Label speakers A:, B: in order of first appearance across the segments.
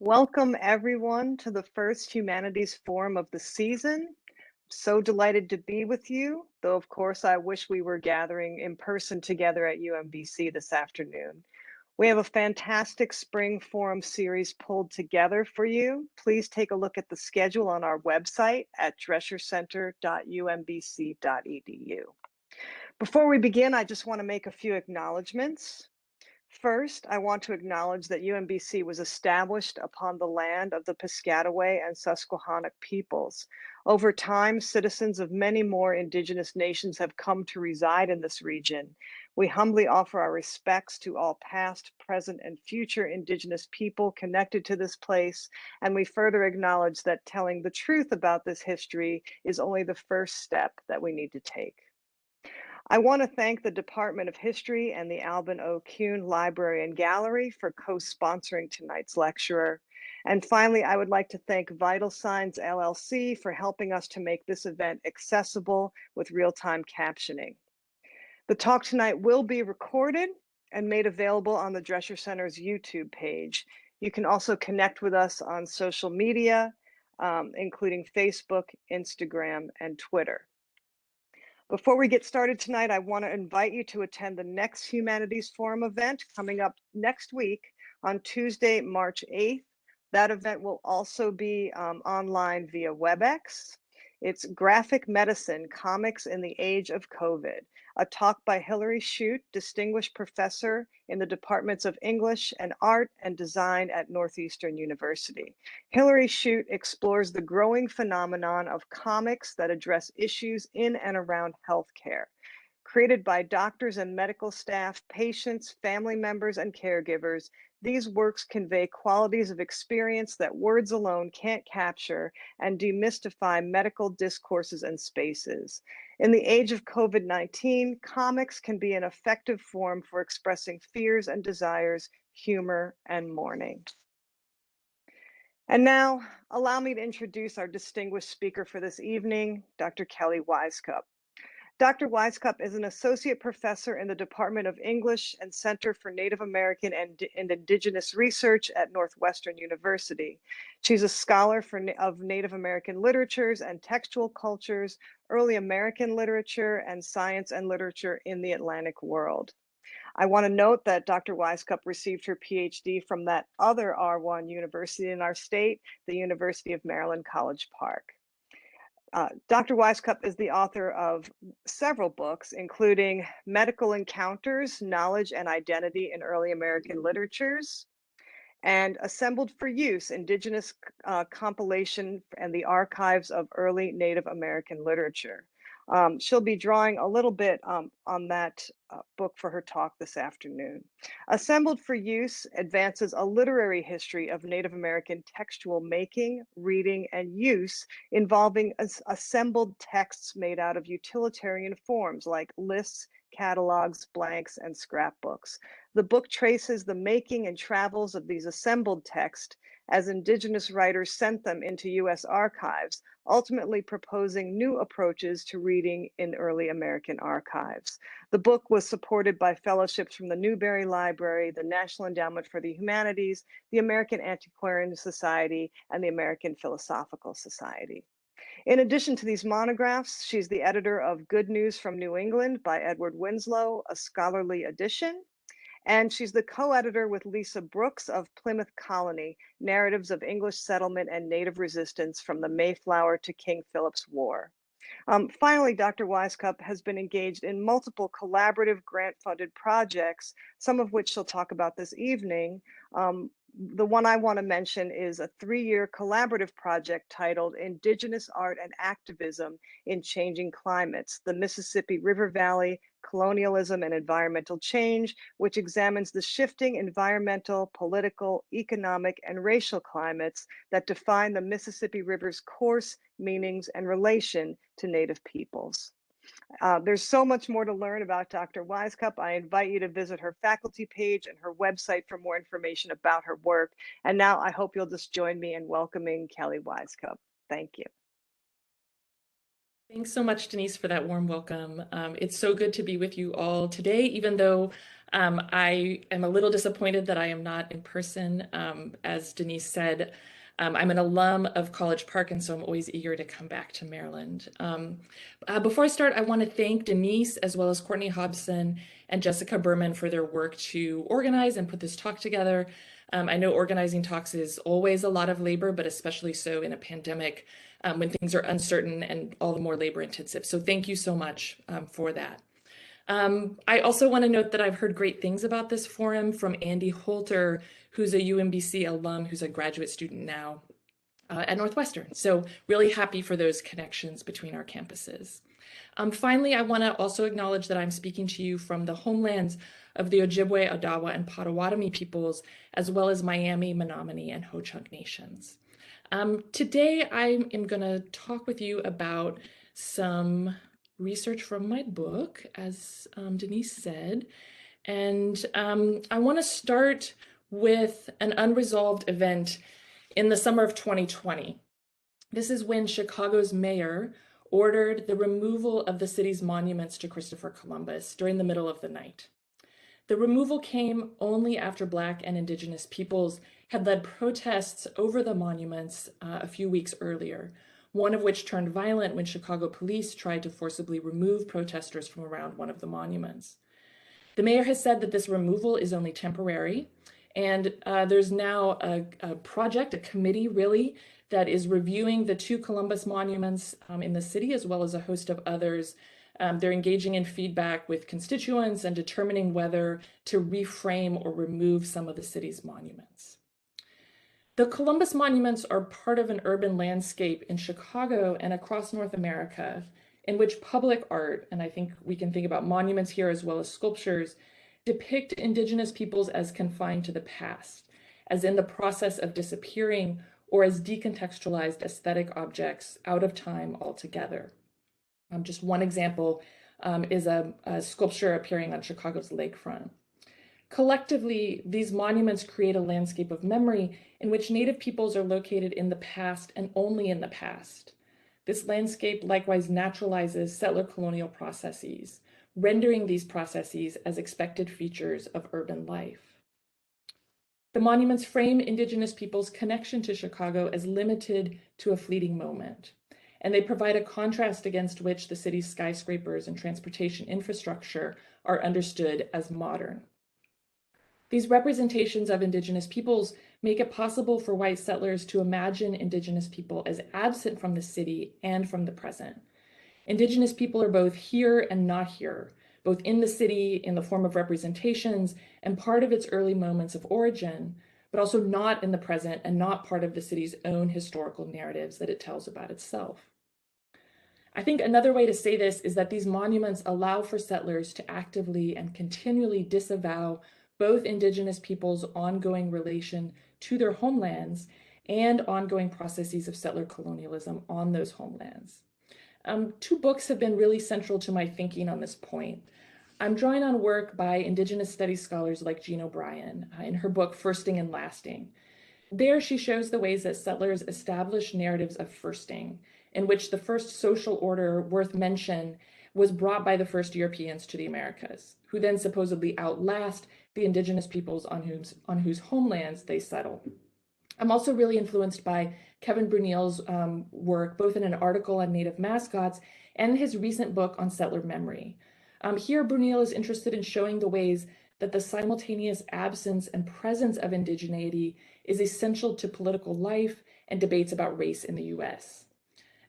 A: Welcome, everyone, to the first Humanities Forum of the season. So delighted to be with you, though, of course, I wish we were gathering in person together at UMBC this afternoon. We have a fantastic spring forum series pulled together for you. Please take a look at the schedule on our website at dreshercenter.umbc.edu. Before we begin, I just want to make a few acknowledgments. First, I want to acknowledge that UMBC was established upon the land of the Piscataway and Susquehannock peoples. Over time, citizens of many more Indigenous nations have come to reside in this region. We humbly offer our respects to all past, present, and future Indigenous people connected to this place, and we further acknowledge that telling the truth about this history is only the first step that we need to take. I want to thank the Department of History and the Alban O. Kuhn Library and Gallery for co-sponsoring tonight's lecturer. And finally, I would like to thank Vital Signs LLC for helping us to make this event accessible with real-time captioning. The talk tonight will be recorded and made available on the Dresher Center's YouTube page. You can also connect with us on social media, including Facebook, Instagram, and Twitter. Before we get started tonight, I want to invite you to attend the next Humanities Forum event coming up next week on Tuesday, March 8th. That event will also be online via WebEx. It's Graphic Medicine, Comics in the Age of COVID, a talk by Hilary Shute, Distinguished Professor in the Departments of English and Art and Design at Northwestern University. Hilary Shute explores the growing phenomenon of comics that address issues in and around healthcare. Created by doctors and medical staff, patients, family members, and caregivers, these works convey qualities of experience that words alone can't capture and demystify medical discourses and spaces. In the age of COVID-19, comics can be an effective form for expressing fears and desires, humor, and mourning. And now, allow me to introduce our distinguished speaker for this evening, Dr. Kelly Weiskopf. Dr. Weiskopf is an associate professor in the Department of English and Center for Native American and Indigenous Research at Northwestern University. She's a scholar of Native American literatures and textual cultures, early American literature, and science and literature in the Atlantic world. I want to note that Dr. Weiskopf received her PhD from that other R1 university in our state, the University of Maryland, College Park. Dr. Weiskopf is the author of several books, including Medical Encounters, Knowledge and Identity in Early American Literatures, and Assembled for Use, Indigenous Compilation and the Archives of Early Native American Literature. She'll be drawing a little bit on that book for her talk this afternoon. Assembled for Use advances a literary history of Native American textual making, reading, and use involving assembled texts made out of utilitarian forms like lists, catalogs, blanks, and scrapbooks. The book traces the making and travels of these assembled texts as Indigenous writers sent them into U.S. archives, ultimately proposing new approaches to reading in early American archives. The book was supported by fellowships from the Newberry Library, the National Endowment for the Humanities, the American Antiquarian Society, and the American Philosophical Society. In addition to these monographs, she's the editor of Good News from New England by Edward Winslow, a scholarly edition. And she's the co-editor with Lisa Brooks of Plymouth Colony, Narratives of English Settlement and Native Resistance from the Mayflower to King Philip's War. Finally, Dr. Weiskopf has been engaged in multiple collaborative grant-funded projects, some of which she'll talk about this evening. The one I want to mention is a 3-year collaborative project titled Indigenous Art and Activism in Changing Climates, the Mississippi River Valley, Colonialism and Environmental Change, which examines the shifting environmental, political, economic, and racial climates that define the Mississippi River's course, meanings, and relation to Native peoples. There's so much more to learn about Dr. Weiskopf. I invite you to visit her faculty page and her website for more information about her work. And now I hope you'll just join me in welcoming Kelly Weiskopf. Thank you.
B: Thanks so much, Denise, for that warm welcome. It's so good to be with you all today, even though I am a little disappointed that I am not in person. As Denise said, I'm an alum of College Park, and so I'm always eager to come back to Maryland. Before I start, I want to thank Denise as well as Courtney Hobson and Jessica Berman for their work to organize and put this talk together. I know organizing talks is always a lot of labor, but especially so in a pandemic when things are uncertain and all the more labor intensive. So thank you so much for that. I also want to note that I've heard great things about this forum from Andy Holter, who's a UMBC alum, who's a graduate student now at Northwestern. So really happy for those connections between our campuses. Finally, I want to also acknowledge that I'm speaking to you from the homelands of the Ojibwe, Odawa, and Potawatomi peoples, as well as Miami, Menominee, and Ho-Chunk nations. Today, I am going to talk with you about some research from my book, as Denise said. And I want to start with an unresolved event in the summer of 2020. This is when Chicago's mayor ordered the removal of the city's monuments to Christopher Columbus during the middle of the night. The removal came only after Black and Indigenous peoples had led protests over the monuments a few weeks earlier, one of which turned violent when Chicago police tried to forcibly remove protesters from around one of the monuments. The mayor has said that this removal is only temporary, and there's now a project, a committee really, that is reviewing the two Columbus monuments in the city, as well as a host of others. They're engaging in feedback with constituents and determining whether to reframe or remove some of the city's monuments. The Columbus monuments are part of an urban landscape in Chicago and across North America in which public art, and I think we can think about monuments here as well as sculptures, depict Indigenous peoples as confined to the past, as in the process of disappearing or as decontextualized aesthetic objects out of time altogether. Just one example is a sculpture appearing on Chicago's lakefront. Collectively, these monuments create a landscape of memory in which Native peoples are located in the past and only in the past. This landscape likewise naturalizes settler colonial processes, rendering these processes as expected features of urban life. The monuments frame Indigenous peoples' connection to Chicago as limited to a fleeting moment, and they provide a contrast against which the city's skyscrapers and transportation infrastructure are understood as modern. These representations of Indigenous peoples make it possible for white settlers to imagine Indigenous people as absent from the city and from the present. Indigenous people are both here and not here, both in the city in the form of representations and part of its early moments of origin, but also not in the present and not part of the city's own historical narratives that it tells about itself. I think another way to say this is that these monuments allow for settlers to actively and continually disavow both Indigenous peoples' ongoing relation to their homelands and ongoing processes of settler colonialism on those homelands. Two books have been really central to my thinking on this point. I'm drawing on work by Indigenous studies scholars like Jean O'Brien in her book, Firsting and Lasting. There, she shows the ways that settlers establish narratives of firsting, in which the first social order worth mention was brought by the first Europeans to the Americas, who then supposedly outlast the Indigenous peoples on whose homelands they settle. I'm also really influenced by Kevin Brunel's work, both in an article on Native mascots and his recent book on settler memory. Here, Brunel is interested in showing the ways that the simultaneous absence and presence of indigeneity is essential to political life and debates about race in the US.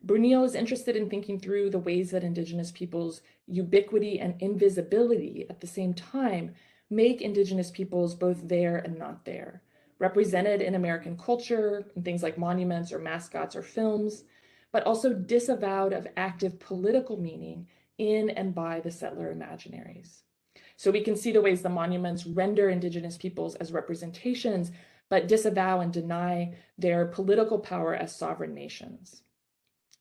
B: Brunel is interested in thinking through the ways that Indigenous peoples' ubiquity and invisibility at the same time make Indigenous peoples both there and not there, represented in American culture, in things like monuments or mascots or films, but also disavowed of active political meaning in and by the settler imaginaries. So we can see the ways the monuments render Indigenous peoples as representations, but disavow and deny their political power as sovereign nations.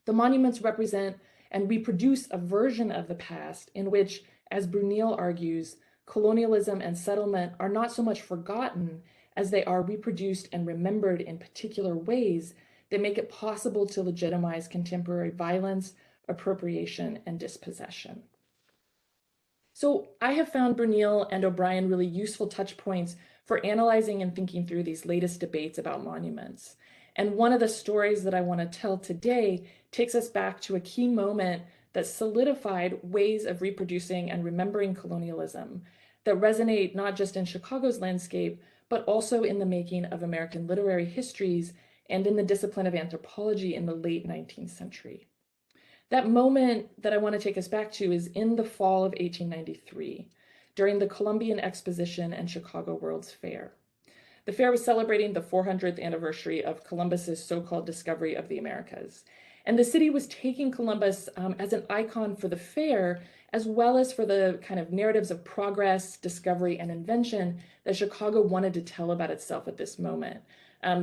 B: The monuments represent and reproduce a version of the past in which, as Brunel argues, colonialism and settlement are not so much forgotten as they are reproduced and remembered in particular ways that make it possible to legitimize contemporary violence, appropriation, and dispossession. So I have found Bernil and O'Brien really useful touch points for analyzing and thinking through these latest debates about monuments. And one of the stories that I want to tell today takes us back to a key moment that solidified ways of reproducing and remembering colonialism that resonate not just in Chicago's landscape, but also in the making of American literary histories and in the discipline of anthropology in the late 19th century. That moment that I want to take us back to is in the fall of 1893, during the Columbian Exposition and Chicago World's Fair. The fair was celebrating the 400th anniversary of Columbus's so-called discovery of the Americas. And the city was taking Columbus as an icon for the fair, as well as for the kind of narratives of progress, discovery, and invention that Chicago wanted to tell about itself at this moment.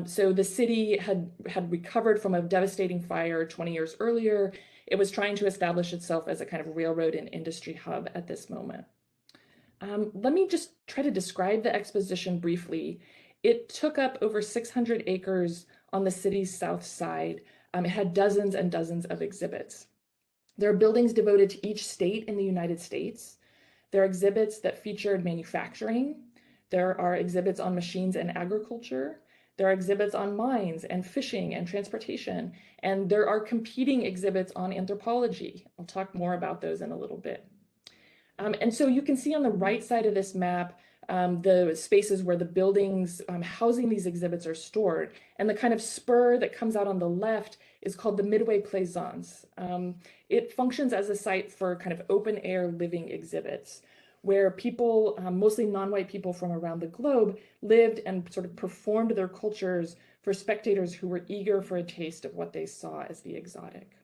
B: So the city had recovered from a devastating fire 20 years earlier. It was trying to establish itself as a kind of railroad and industry hub at this moment. Let me just try to describe the exposition briefly. It took up over 600 acres on the city's south side. It had dozens and dozens of exhibits. There are buildings devoted to each state in the United States. There are exhibits that featured manufacturing. There are exhibits on machines and agriculture. There are exhibits on mines and fishing and transportation. And there are competing exhibits on anthropology. I'll talk more about those in a little bit. And so you can see on the right side of this map the spaces where the buildings housing these exhibits are stored. And the kind of spur that comes out on the left is called the Midway Plaisance. It functions as a site for kind of open air living exhibits where people, mostly non-white people from around the globe, lived and sort of performed their cultures for spectators who were eager for a taste of what they saw as the exotic.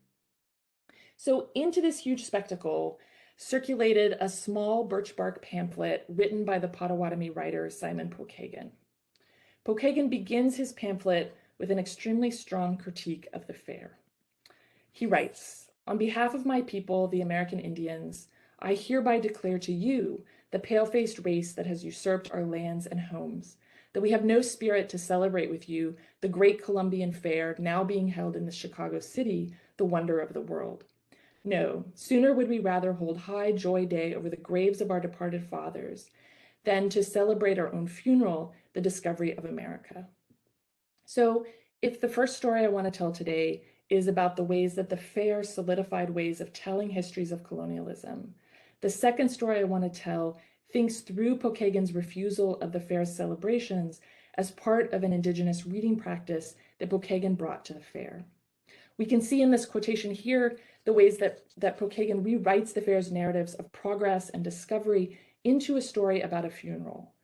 B: So into this huge spectacle circulated a small birchbark pamphlet written by the Potawatomi writer Simon Pokagon. Pochegan begins his pamphlet with an extremely strong critique of the fair. He writes, "On behalf of my people, the American Indians, I hereby declare to you, the pale-faced race that has usurped our lands and homes, that we have no spirit to celebrate with you the great Columbian Fair now being held in the Chicago city, the wonder of the world. No, sooner would we rather hold high joy day over the graves of our departed fathers than to celebrate our own funeral, the discovery of America." So if the first story I want to tell today is about the ways that the fair solidified ways of telling histories of colonialism, the second story I want to tell thinks through Pochegan's refusal of the fair's celebrations as part of an Indigenous reading practice that Pochegan brought to the fair. We can see in this quotation here the ways that Pochegan rewrites the fair's narratives of progress and discovery into a story about a funeral.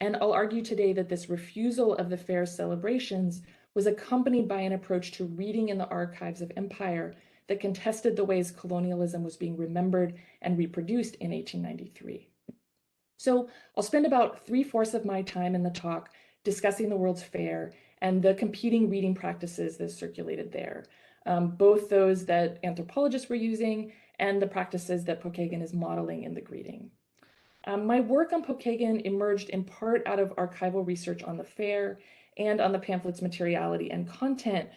B: And I'll argue today that this refusal of the fair's celebrations was accompanied by an approach to reading in the archives of empire that contested the ways colonialism was being remembered and reproduced in 1893. So I'll spend about 3/4 of my time in the talk discussing the World's Fair and the competing reading practices that circulated there, both those that anthropologists were using and the practices that Pochegan is modeling in the greeting. My work on Pochegan emerged in part out of archival research on the fair and on the pamphlet's materiality and content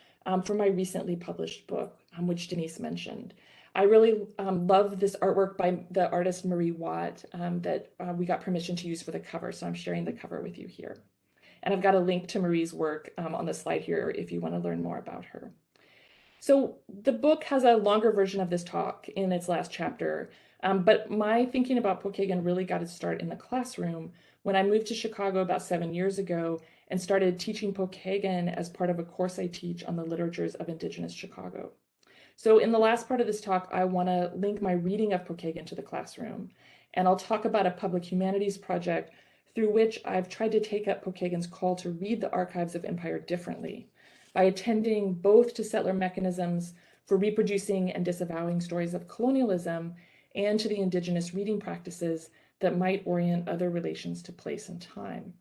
B: for my recently published book, which Denise mentioned. I really love this artwork by the artist Marie Watt that we got permission to use for the cover, so I'm sharing the cover with you here. And I've got a link to Marie's work on the slide here if you want to learn more about her. So the book has a longer version of this talk in its last chapter, but my thinking about Pochegan really got its start in the classroom when I moved to Chicago about 7 years ago and started teaching Pochegan as part of a course I teach on the literatures of Indigenous Chicago. So in the last part of this talk, I want to link my reading of Pochegan to the classroom, and I'll talk about a public humanities project through which I've tried to take up Pochegan's call to read the archives of empire differently by attending both to settler mechanisms for reproducing and disavowing stories of colonialism and to the Indigenous reading practices that might orient other relations to place and time.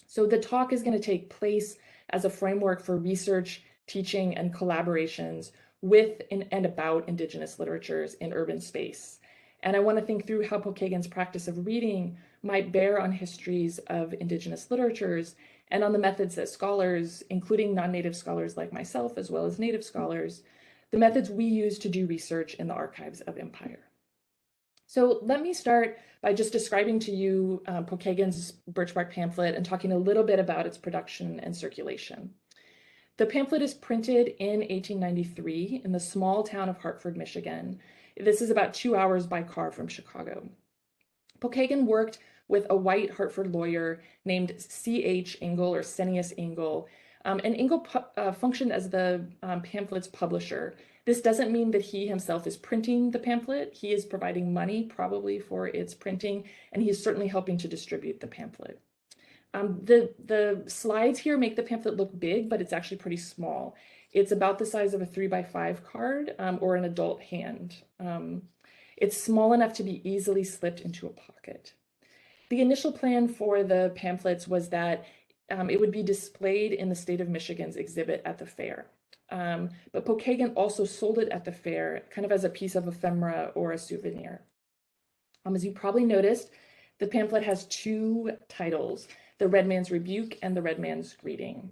B: So the talk is going to take place as a framework for research, teaching, and collaborations with and about Indigenous literatures in urban space. And I want to think through how Pochegan's practice of reading might bear on histories of Indigenous literatures and on the methods that scholars, including non-Native scholars like myself, as well as Native scholars, the methods we use to do research in the archives of empire. So let me start by just describing to you Pochegan's Birchbark pamphlet and talking a little bit about its production and circulation. The pamphlet is printed in 1893 in the small town of Hartford, Michigan. This is about 2 hours by car from Chicago. Pochegan worked with a white Hartford lawyer named C.H. Engel or Senius Engel, and Engel functioned as the pamphlet's publisher. This doesn't mean that he himself is printing the pamphlet. He is providing money probably for its printing, and he is certainly helping to distribute the pamphlet. The slides here make the pamphlet look big, but it's actually pretty small. It's about the size of a 3x5 card or an adult hand. It's small enough to be easily slipped into a pocket. The initial plan for the pamphlets was that it would be displayed in the state of Michigan's exhibit at the fair. But Pochegan also sold it at the fair, kind of as a piece of ephemera or a souvenir. As you probably noticed, the pamphlet has two titles, The Red Man's Rebuke and The Red Man's Greeting.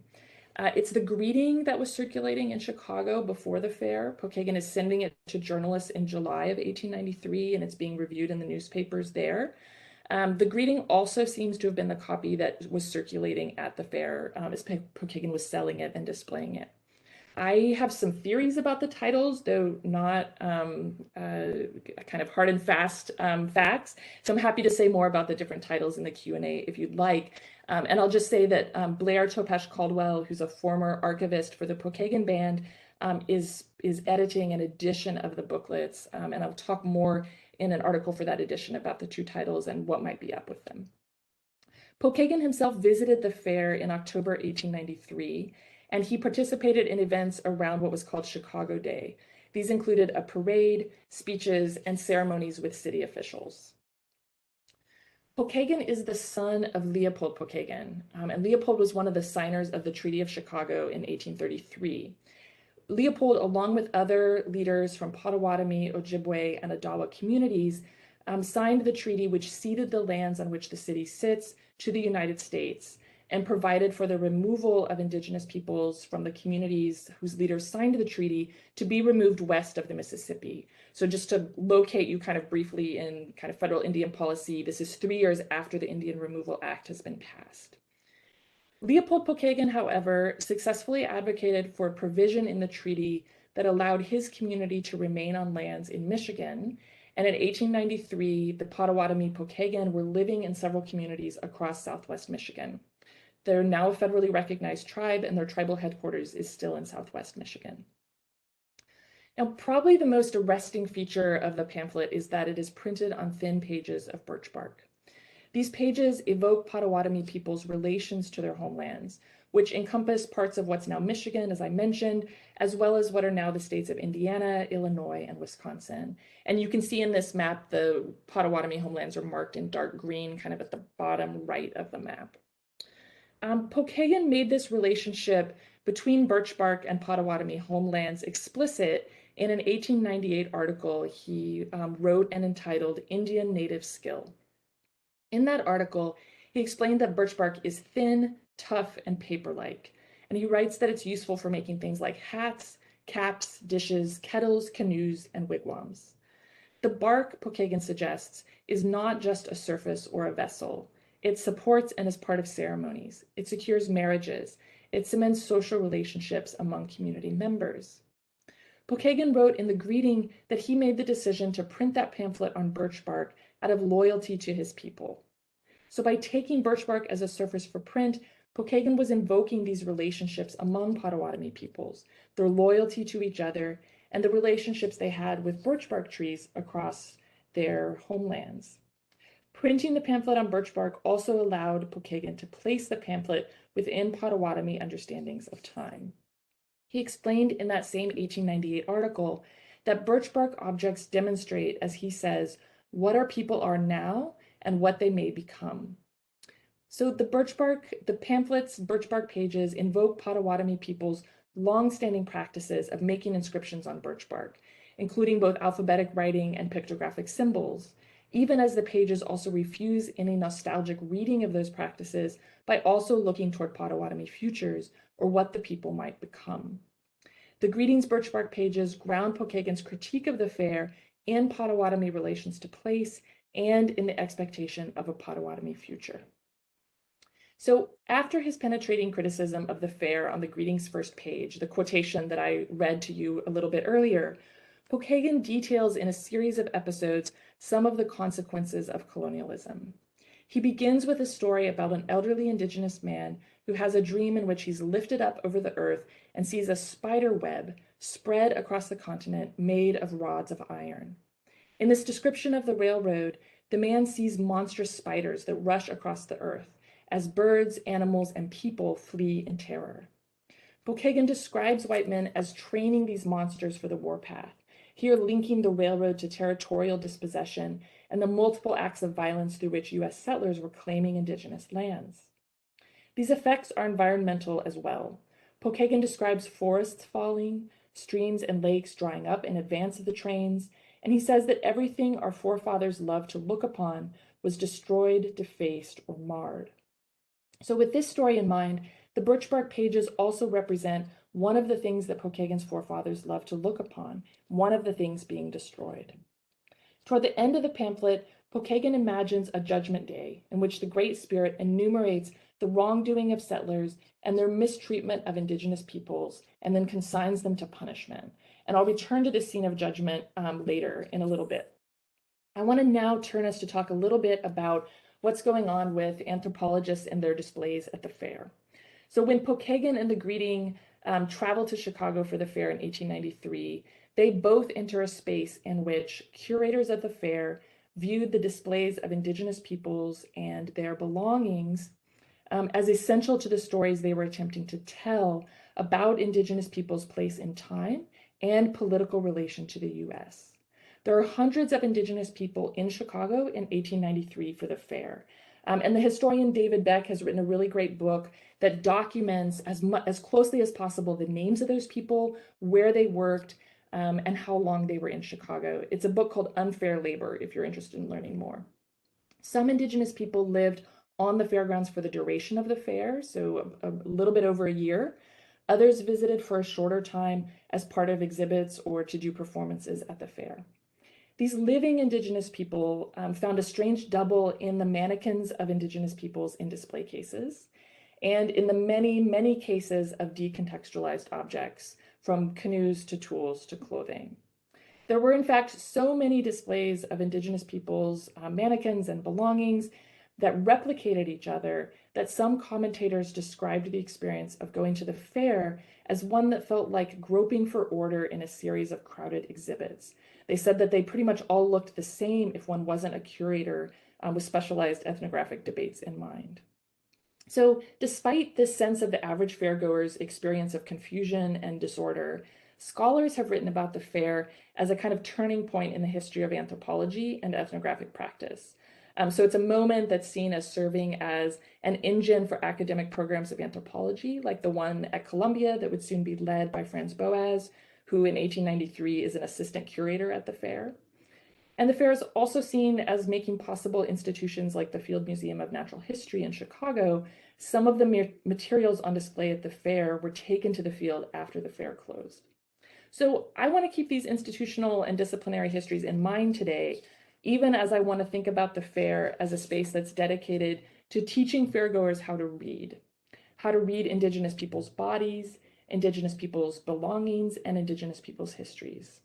B: It's the greeting that was circulating in Chicago before the fair. Pochegan is sending it to journalists in July of 1893, and it's being reviewed in the newspapers there. The greeting also seems to have been the copy that was circulating at the fair as Pochegan was selling it and displaying it. I have some theories about the titles, though not kind of hard and fast facts. So I'm happy to say more about the different titles in the Q&A if you'd like. And I'll just say that Blair Topesh Caldwell, who's a former archivist for the Pochegan Band, is editing an edition of the booklets. And I'll talk more in an article for that edition about the two titles and what might be up with them. Pochegan himself visited the fair in October 1893, and he participated in events around what was called Chicago Day. These included a parade, speeches, and ceremonies with city officials. Pochegan is the son of Leopold Pochegan, and Leopold was one of the signers of the Treaty of Chicago in 1833. Leopold, along with other leaders from Potawatomi, Ojibwe, and Odawa communities, signed the treaty which ceded the lands on which the city sits to the United States and provided for the removal of Indigenous peoples from the communities whose leaders signed the treaty to be removed west of the Mississippi. So just to locate you kind of briefly in kind of federal Indian policy, this is 3 years after the Indian Removal Act has been passed. Leopold Pochegan, however, successfully advocated for a provision in the treaty that allowed his community to remain on lands in Michigan. And in 1893, the Potawatomi Pochegan were living in several communities across Southwest Michigan. They're now a federally recognized tribe, and their tribal headquarters is still in Southwest Michigan. Now, probably the most arresting feature of the pamphlet is that it is printed on thin pages of birchbark. These pages evoke Potawatomi people's relations to their homelands, which encompass parts of what's now Michigan, as I mentioned, as well as what are now the states of Indiana, Illinois, and Wisconsin. And you can see in this map, the Potawatomi homelands are marked in dark green, kind of at the bottom right of the map. Pochegan made this relationship between Birchbark and Potawatomi homelands explicit in an 1898 article he wrote and entitled Indian Native Skill. In that article, he explained that birchbark is thin, tough, and paper-like, and he writes that it's useful for making things like hats, caps, dishes, kettles, canoes, and wigwams. The bark, Pochegan suggests, is not just a surface or a vessel. It supports and is part of ceremonies. It secures marriages. It cements social relationships among community members. Pochegan wrote in the greeting that he made the decision to print that pamphlet on birchbark out of loyalty to his people. So by taking birchbark as a surface for print, Pochegan was invoking these relationships among Potawatomi peoples, their loyalty to each other, and the relationships they had with birchbark trees across their homelands. Printing the pamphlet on birchbark also allowed Pochegan to place the pamphlet within Potawatomi understandings of time. He explained in that same 1898 article that birchbark objects demonstrate, as he says, what our people are now and what they may become. So the pamphlet's birchbark pages invoke Potawatomi people's long-standing practices of making inscriptions on birchbark, including both alphabetic writing and pictographic symbols, even as the pages also refuse any nostalgic reading of those practices by also looking toward Potawatomi futures or what the people might become. The greetings birchbark pages ground Pochegan's critique of the fair in Potawatomi relations to place, and in the expectation of a Potawatomi future. So after his penetrating criticism of the fair on the greeting's first page, the quotation that I read to you a little bit earlier, Pochegan details in a series of episodes some of the consequences of colonialism. He begins with a story about an elderly Indigenous man who has a dream in which he's lifted up over the earth and sees a spider web spread across the continent made of rods of iron. In this description of the railroad, the man sees monstrous spiders that rush across the earth as birds, animals, and people flee in terror. Pochegan describes white men as training these monsters for the warpath, here linking the railroad to territorial dispossession and the multiple acts of violence through which U.S. settlers were claiming Indigenous lands. These effects are environmental as well. Pochegan describes forests falling, streams and lakes drying up in advance of the trains, and he says that everything our forefathers loved to look upon was destroyed, defaced, or marred. So with this story in mind, the Birchbark pages also represent one of the things that Pochegan's forefathers loved to look upon, one of the things being destroyed. Toward the end of the pamphlet, Pochegan imagines a judgment day in which the Great Spirit enumerates the wrongdoing of settlers and their mistreatment of Indigenous peoples, and then consigns them to punishment. And I'll return to this scene of judgment later in a little bit. I want to now turn us to talk a little bit about what's going on with anthropologists and their displays at the fair. So when Pochegan and the greeting traveled to Chicago for the fair in 1893, they both enter a space in which curators at the fair viewed the displays of Indigenous peoples and their belongings as essential to the stories they were attempting to tell about Indigenous peoples' place in time and political relation to the U.S. There are hundreds of Indigenous people in Chicago in 1893 for the fair. And the historian David Beck has written a really great book that documents as closely as possible the names of those people, where they worked, and how long they were in Chicago. It's a book called Unfair Labor, if you're interested in learning more. Some Indigenous people lived on the fairgrounds for the duration of the fair, so a little bit over a year. Others visited for a shorter time as part of exhibits or to do performances at the fair. These living Indigenous people found a strange double in the mannequins of Indigenous peoples in display cases, and in the many, many cases of decontextualized objects, from canoes to tools to clothing. There were, in fact, so many displays of Indigenous peoples' mannequins and belongings that replicated each other that some commentators described the experience of going to the fair as one that felt like groping for order in a series of crowded exhibits. They said that they pretty much all looked the same if one wasn't a curator with specialized ethnographic debates in mind. So despite this sense of the average fairgoer's experience of confusion and disorder, scholars have written about the fair as a kind of turning point in the history of anthropology and ethnographic practice. So it's a moment that's seen as serving as an engine for academic programs of anthropology, like the one at Columbia that would soon be led by Franz Boas, who in 1893 is an assistant curator at the fair. And the fair is also seen as making possible institutions like the Field Museum of Natural History in Chicago. Some of the materials on display at the fair were taken to the field after the fair closed. So I want to keep these institutional and disciplinary histories in mind today, even as I want to think about the fair as a space that's dedicated to teaching fairgoers how to read Indigenous people's bodies, Indigenous people's belongings, and Indigenous people's histories.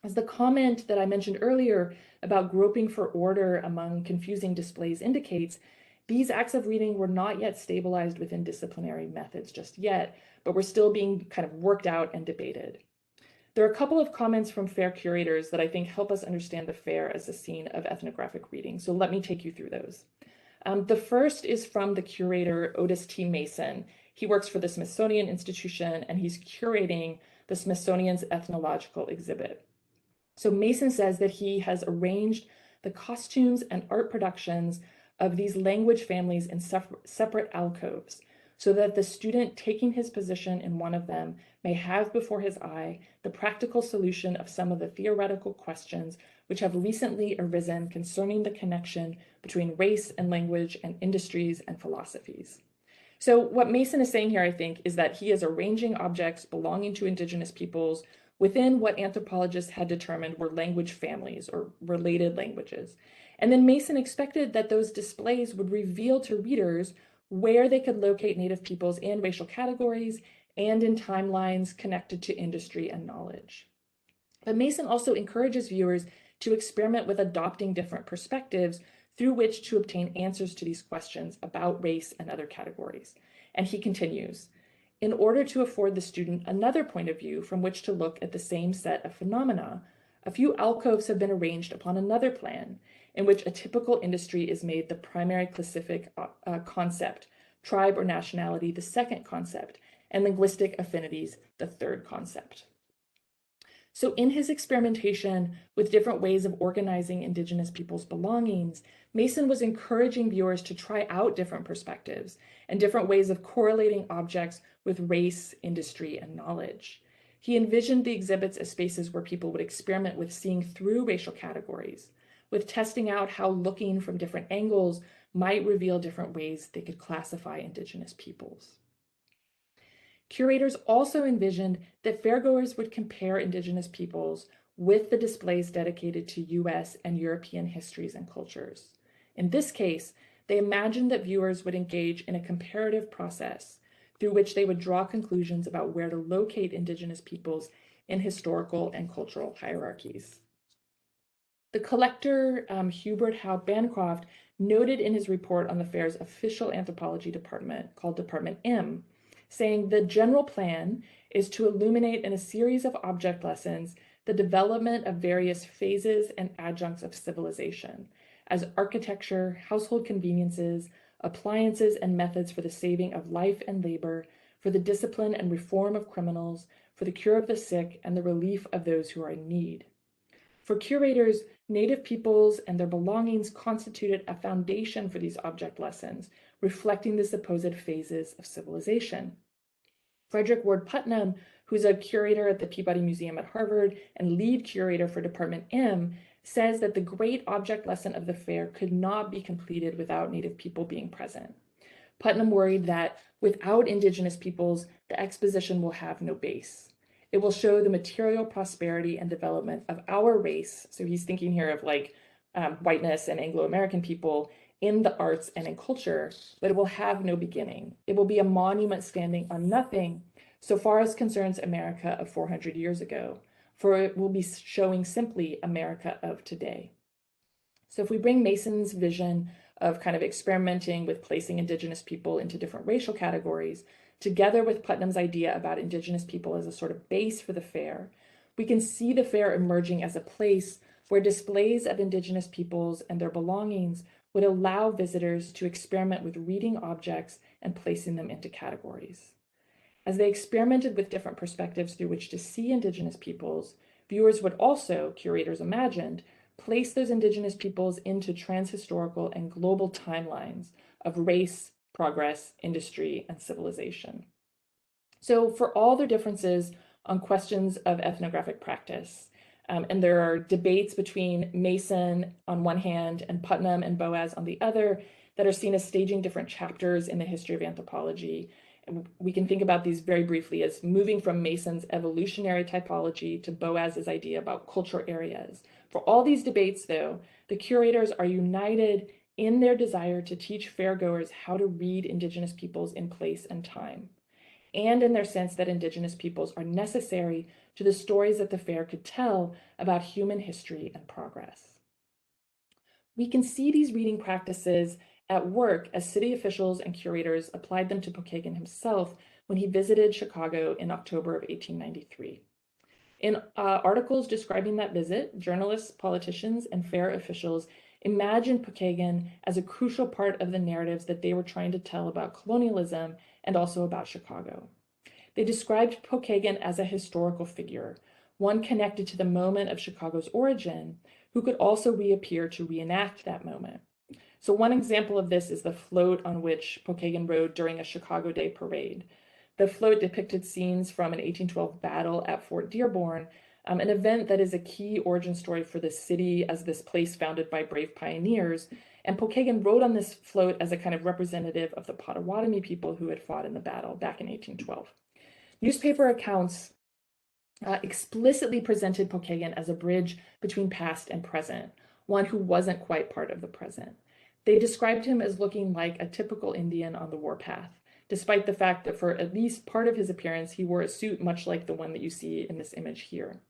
B: As the comment that I mentioned earlier about groping for order among confusing displays indicates, these acts of reading were not yet stabilized within disciplinary methods just yet, but were still being kind of worked out and debated. There are a couple of comments from fair curators that I think help us understand the fair as a scene of ethnographic reading, so let me take you through those. The first is from the curator Otis T. Mason. He works for the Smithsonian Institution, and he's curating the Smithsonian's ethnological exhibit. So Mason says that he has arranged the costumes and art productions of these language families in separate alcoves, so that the student taking his position in one of them may have before his eye the practical solution of some of the theoretical questions which have recently arisen concerning the connection between race and language and industries and philosophies. So what Mason is saying here, I think, is that he is arranging objects belonging to Indigenous peoples within what anthropologists had determined were language families or related languages. And then Mason expected that those displays would reveal to readers where they could locate Native peoples in racial categories and in timelines connected to industry and knowledge. But Mason also encourages viewers to experiment with adopting different perspectives through which to obtain answers to these questions about race and other categories. And he continues, in order to afford the student another point of view from which to look at the same set of phenomena, a few alcoves have been arranged upon another plan, in which a typical industry is made the primary classific concept, tribe or nationality the second concept, and linguistic affinities the third concept. So in his experimentation with different ways of organizing Indigenous peoples' belongings, Mason was encouraging viewers to try out different perspectives and different ways of correlating objects with race, industry, and knowledge. He envisioned the exhibits as spaces where people would experiment with seeing through racial categories, with testing out how looking from different angles might reveal different ways they could classify Indigenous peoples. Curators also envisioned that fairgoers would compare Indigenous peoples with the displays dedicated to US and European histories and cultures. In this case, they imagined that viewers would engage in a comparative process through which they would draw conclusions about where to locate Indigenous peoples in historical and cultural hierarchies. The collector, Hubert Howe Bancroft, noted in his report on the fair's official anthropology department, called Department M, saying the general plan is to illuminate in a series of object lessons the development of various phases and adjuncts of civilization, as architecture, household conveniences, appliances and methods for the saving of life and labor, for the discipline and reform of criminals, for the cure of the sick, and the relief of those who are in need. For curators, Native peoples and their belongings constituted a foundation for these object lessons, reflecting the supposed phases of civilization. Frederick Ward Putnam, who's a curator at the Peabody Museum at Harvard and lead curator for Department M, says that the great object lesson of the fair could not be completed without Native people being present. Putnam worried that without Indigenous peoples, the exposition will have no base. It will show the material prosperity and development of our race. So he's thinking here of whiteness and Anglo-American people in the arts and in culture, but it will have no beginning. It will be a monument standing on nothing so far as concerns America of 400 years ago, for it will be showing simply America of today. So if we bring Mason's vision of kind of experimenting with placing Indigenous people into different racial categories, together with Putnam's idea about Indigenous people as a sort of base for the fair, we can see the fair emerging as a place where displays of Indigenous peoples and their belongings would allow visitors to experiment with reading objects and placing them into categories. As they experimented with different perspectives through which to see Indigenous peoples, viewers would also, curators imagined, place those Indigenous peoples into transhistorical and global timelines of race, progress, industry, and civilization. So for all their differences on questions of ethnographic practice, and there are debates between Mason on one hand and Putnam and Boas on the other that are seen as staging different chapters in the history of anthropology. And we can think about these very briefly as moving from Mason's evolutionary typology to Boas's idea about cultural areas. For all these debates, though, the curators are united in their desire to teach fairgoers how to read Indigenous peoples in place and time, and in their sense that Indigenous peoples are necessary to the stories that the fair could tell about human history and progress. We can see these reading practices at work as city officials and curators applied them to Pochegan himself when he visited Chicago in October of 1893. In articles describing that visit, journalists, politicians, and fair officials imagined Pochegan as a crucial part of the narratives that they were trying to tell about colonialism and also about Chicago. They described Pochegan as a historical figure, one connected to the moment of Chicago's origin, who could also reappear to reenact that moment. So one example of this is the float on which Pochegan rode during a Chicago Day parade. The float depicted scenes from an 1812 battle at Fort Dearborn, an event that is a key origin story for the city as this place founded by brave pioneers. And Pochegan rode on this float as a kind of representative of the Potawatomi people who had fought in the battle back in 1812. Newspaper accounts explicitly presented Pochegan as a bridge between past and present, one who wasn't quite part of the present. They described him as looking like a typical Indian on the warpath, despite the fact that for at least part of his appearance, he wore a suit much like the one that you see in this image here.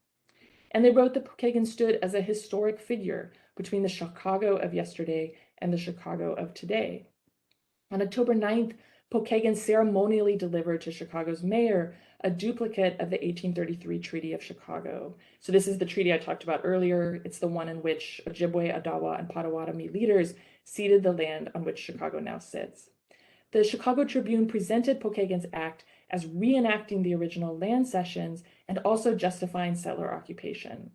B: And they wrote that Pochegan stood as a historic figure between the Chicago of yesterday and the Chicago of today. On October 9th, Pochegan ceremonially delivered to Chicago's mayor a duplicate of the 1833 Treaty of Chicago. So this is the treaty I talked about earlier. It's the one in which Ojibwe, Odawa, and Potawatomi leaders ceded the land on which Chicago now sits. The Chicago Tribune presented Pochegan's act as reenacting the original land cessions and also justifying settler occupation.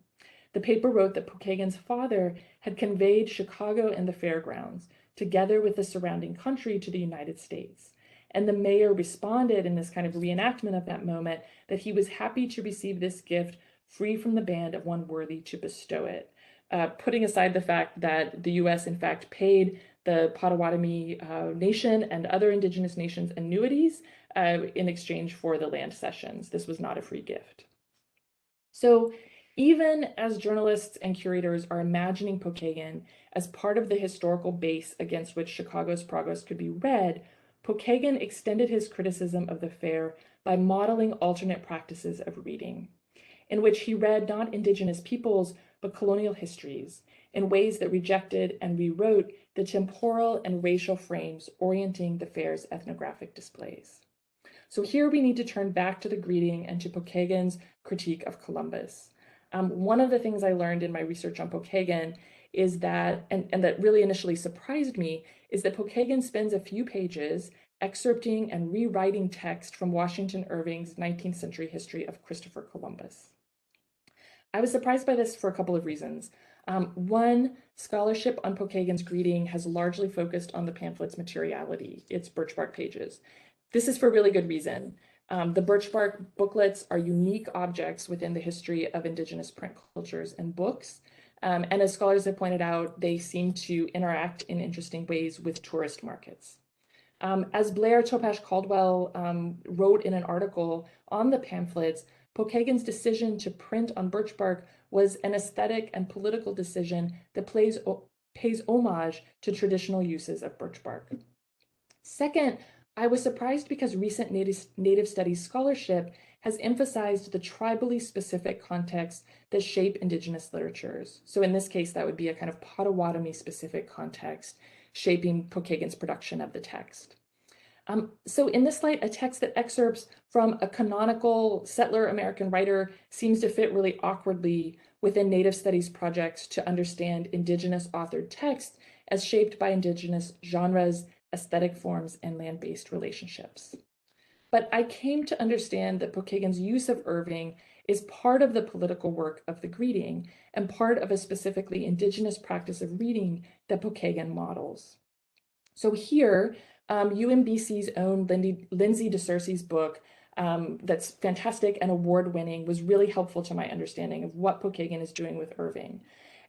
B: The paper wrote that Pochegan's father had conveyed Chicago and the fairgrounds, together with the surrounding country, to the United States. And the mayor responded in this kind of reenactment of that moment that he was happy to receive this gift free from the band of one worthy to bestow it, putting aside the fact that the US in fact paid the Potawatomi nation and other indigenous nations annuities in exchange for the land cessions. This was not a free gift. So even as journalists and curators are imagining Pochegan as part of the historical base against which Chicago's progress could be read, Pochegan extended his criticism of the fair by modeling alternate practices of reading, in which he read not indigenous peoples, but colonial histories, in ways that rejected and rewrote the temporal and racial frames orienting the fair's ethnographic displays. So here we need to turn back to the greeting and to Pochegan's critique of Columbus. One of the things I learned in my research on Pochegan is that, and that really initially surprised me, is that Pochegan spends a few pages excerpting and rewriting text from Washington Irving's 19th century history of Christopher Columbus. I was surprised by this for a couple of reasons. One, scholarship on Pochegan's greeting has largely focused on the pamphlet's materiality, its Birchbark pages. This is for really good reason. The Birchbark booklets are unique objects within the history of Indigenous print cultures and books. And as scholars have pointed out, they seem to interact in interesting ways with tourist markets. As Blair Topash Caldwell wrote in an article on the pamphlets, Pochegan's decision to print on Birchbark was an aesthetic and political decision that pays homage to traditional uses of Birchbark. Second, I was surprised because recent Native Studies scholarship has emphasized the tribally specific contexts that shape Indigenous literatures. So in this case, that would be a kind of Potawatomi specific context shaping Pochegan's production of the text. So in this light, a text that excerpts from a canonical settler American writer seems to fit really awkwardly within Native Studies projects to understand Indigenous authored text as shaped by Indigenous genres, aesthetic forms, and land-based relationships. But I came to understand that Pochegan's use of Irving is part of the political work of the greeting and part of a specifically Indigenous practice of reading that Pochegan models. So here, UMBC's own Lindsay DeCersey's book that's fantastic and award-winning was really helpful to my understanding of what Pochegan is doing with Irving.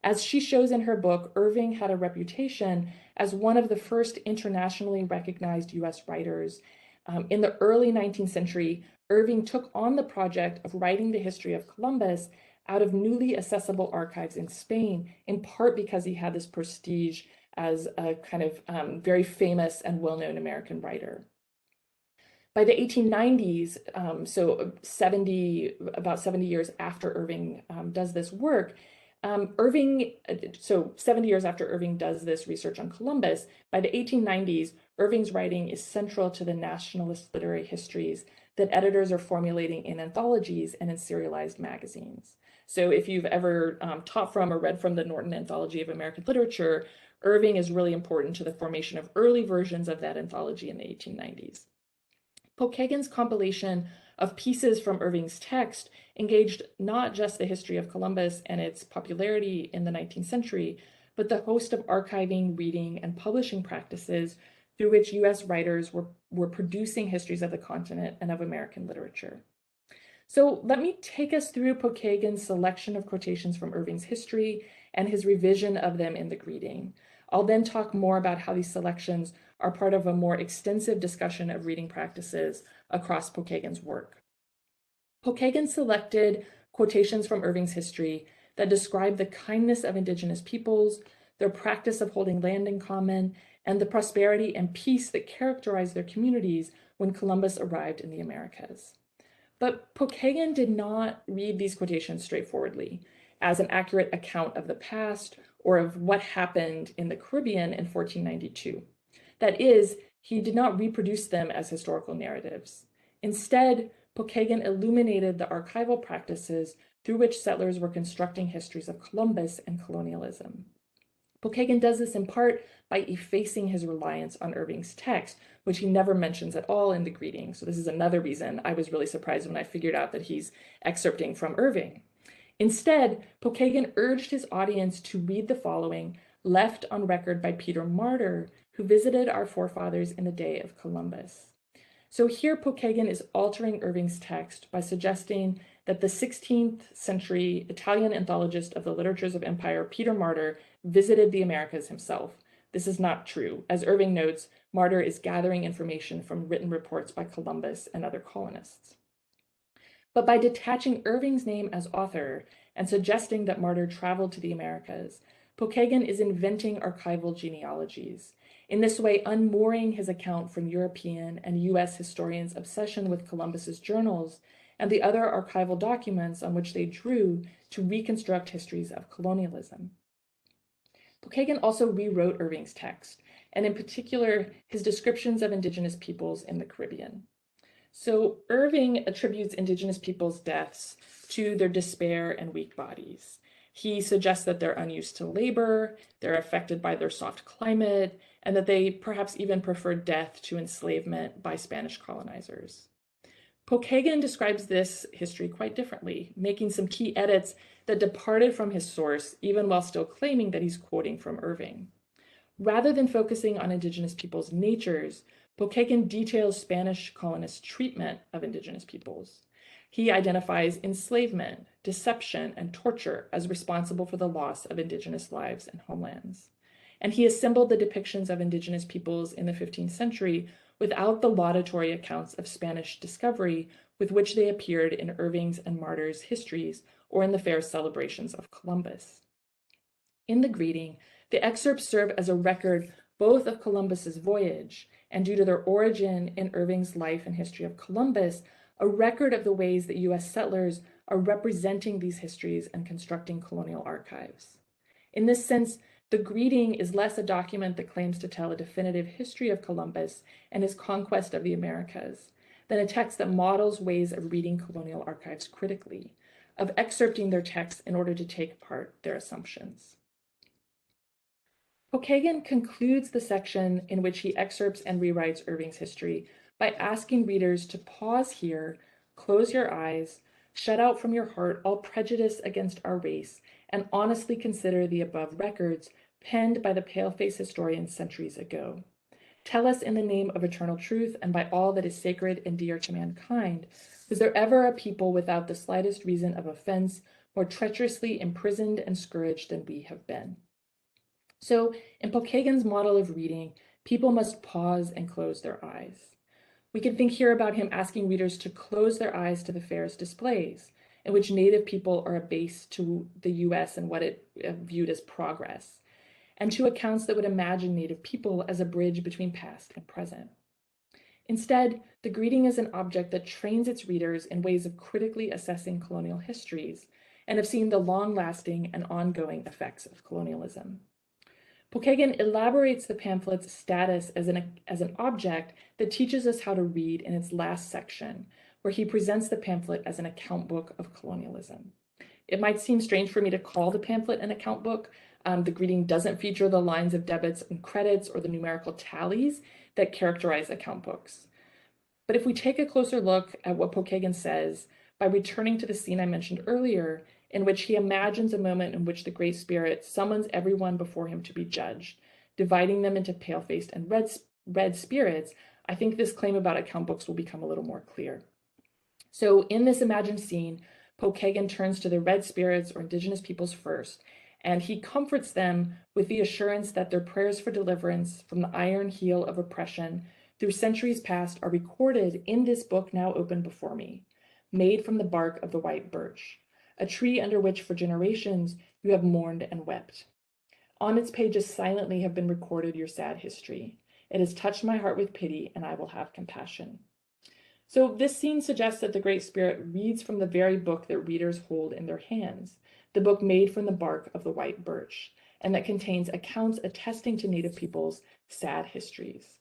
B: As she shows in her book, Irving had a reputation as one of the first internationally recognized US writers. In the early 19th century, Irving took on the project of writing the history of Columbus out of newly accessible archives in Spain, in part because he had this prestige as a kind of very famous and well-known American writer. By the 1890s, so about 70 years after Irving does this work, so 70 years after Irving does this research on Columbus, by the 1890s, Irving's writing is central to the nationalist literary histories that editors are formulating in anthologies and in serialized magazines. So if you've ever taught from or read from the Norton Anthology of American Literature, Irving is really important to the formation of early versions of that anthology in the 1890s. Pochegan's compilation of pieces from Irving's text engaged not just the history of Columbus and its popularity in the 19th century, but the host of archiving, reading, and publishing practices through which US writers were producing histories of the continent and of American literature. So let me take us through Pochegan's selection of quotations from Irving's history and his revision of them in the greeting. I'll then talk more about how these selections are part of a more extensive discussion of reading practices across Pochegan's work. Pokagon selected quotations from Irving's history that describe the kindness of Indigenous peoples, their practice of holding land in common, and the prosperity and peace that characterized their communities when Columbus arrived in the Americas. But Pochegan did not read these quotations straightforwardly as an accurate account of the past or of what happened in the Caribbean in 1492. That is, he did not reproduce them as historical narratives. Instead, Pochegan illuminated the archival practices through which settlers were constructing histories of Columbus and colonialism. Pochegan does this in part by effacing his reliance on Irving's text, which he never mentions at all in the greeting. So this is another reason I was really surprised when I figured out that he's excerpting from Irving. Instead, Pochegan urged his audience to read the following, left on record by Peter Martyr, who visited our forefathers in the day of Columbus. So here Pochegan is altering Irving's text by suggesting that the 16th century Italian anthologist of the literatures of empire, Peter Martyr, visited the Americas himself. This is not true. As Irving notes, Martyr is gathering information from written reports by Columbus and other colonists. But by detaching Irving's name as author and suggesting that Martyr traveled to the Americas, Pochegan is inventing archival genealogies, in this way unmooring his account from European and US historians' obsession with Columbus's journals and the other archival documents on which they drew to reconstruct histories of colonialism. Pochegan also rewrote Irving's text, and in particular, his descriptions of Indigenous peoples in the Caribbean. So Irving attributes Indigenous peoples' deaths to their despair and weak bodies. He suggests that they're unused to labor, they're affected by their soft climate, and that they perhaps even preferred death to enslavement by Spanish colonizers. Pochegan describes this history quite differently, making some key edits that departed from his source, even while still claiming that he's quoting from Irving. Rather than focusing on Indigenous peoples' natures, Pochegan details Spanish colonists' treatment of Indigenous peoples. He identifies enslavement, deception, and torture as responsible for the loss of Indigenous lives and homelands. And he assembled the depictions of Indigenous peoples in the 15th century without the laudatory accounts of Spanish discovery with which they appeared in Irving's and Martyr's histories or in the fair celebrations of Columbus. In the greeting, the excerpts serve as a record both of Columbus's voyage and, due to their origin in Irving's life and history of Columbus, a record of the ways that US settlers are representing these histories and constructing colonial archives. In this sense, the greeting is less a document that claims to tell a definitive history of Columbus and his conquest of the Americas than a text that models ways of reading colonial archives critically, of excerpting their texts in order to take apart their assumptions. Pochegan concludes the section in which he excerpts and rewrites Irving's history by asking readers to pause here, close your eyes, shut out from your heart all prejudice against our race, and honestly consider the above records penned by the pale-faced historians centuries ago. Tell us in the name of eternal truth and by all that is sacred and dear to mankind, was there ever a people without the slightest reason of offense, more treacherously imprisoned and scourged than we have been? So in Pochegan's model of reading, people must pause and close their eyes. We can think here about him asking readers to close their eyes to the fair's displays, in which Native people are a base to the US and what it viewed as progress, and to accounts that would imagine Native people as a bridge between past and present. Instead, the greeting is an object that trains its readers in ways of critically assessing colonial histories and of seeing the long-lasting and ongoing effects of colonialism. Pochegan elaborates the pamphlet's status as an object that teaches us how to read in its last section, where he presents the pamphlet as an account book of colonialism. It might seem strange for me to call the pamphlet an account book. The greeting doesn't feature the lines of debits and credits or the numerical tallies that characterize account books. But if we take a closer look at what Pochegan says, by returning to the scene I mentioned earlier, in which he imagines a moment in which the Great Spirit summons everyone before him to be judged, dividing them into pale-faced and red spirits, I think this claim about account books will become a little more clear. So in this imagined scene, Pochegan turns to the red spirits or Indigenous peoples first, and he comforts them with the assurance that their prayers for deliverance from the iron heel of oppression through centuries past are recorded in this book now open before me. made from the bark of the white birch, a tree under which for generations you have mourned and wept. On its pages silently have been recorded your sad history. It has touched my heart with pity, and I will have compassion. So this scene suggests that the Great Spirit reads from the very book that readers hold in their hands, the book made from the bark of the white birch, and that contains accounts attesting to Native peoples' sad histories.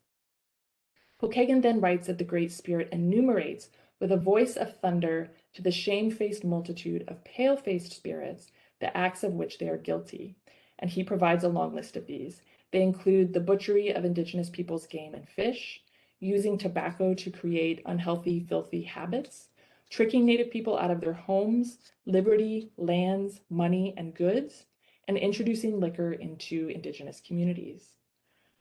B: Pochegan then writes that the Great Spirit enumerates with a voice of thunder to the shamefaced multitude of pale-faced spirits the acts of which they are guilty, and he provides a long list of these. They include the butchery of Indigenous peoples' game and fish, using tobacco to create unhealthy, filthy habits, tricking Native people out of their homes, liberty, lands, money, and goods, and introducing liquor into Indigenous communities.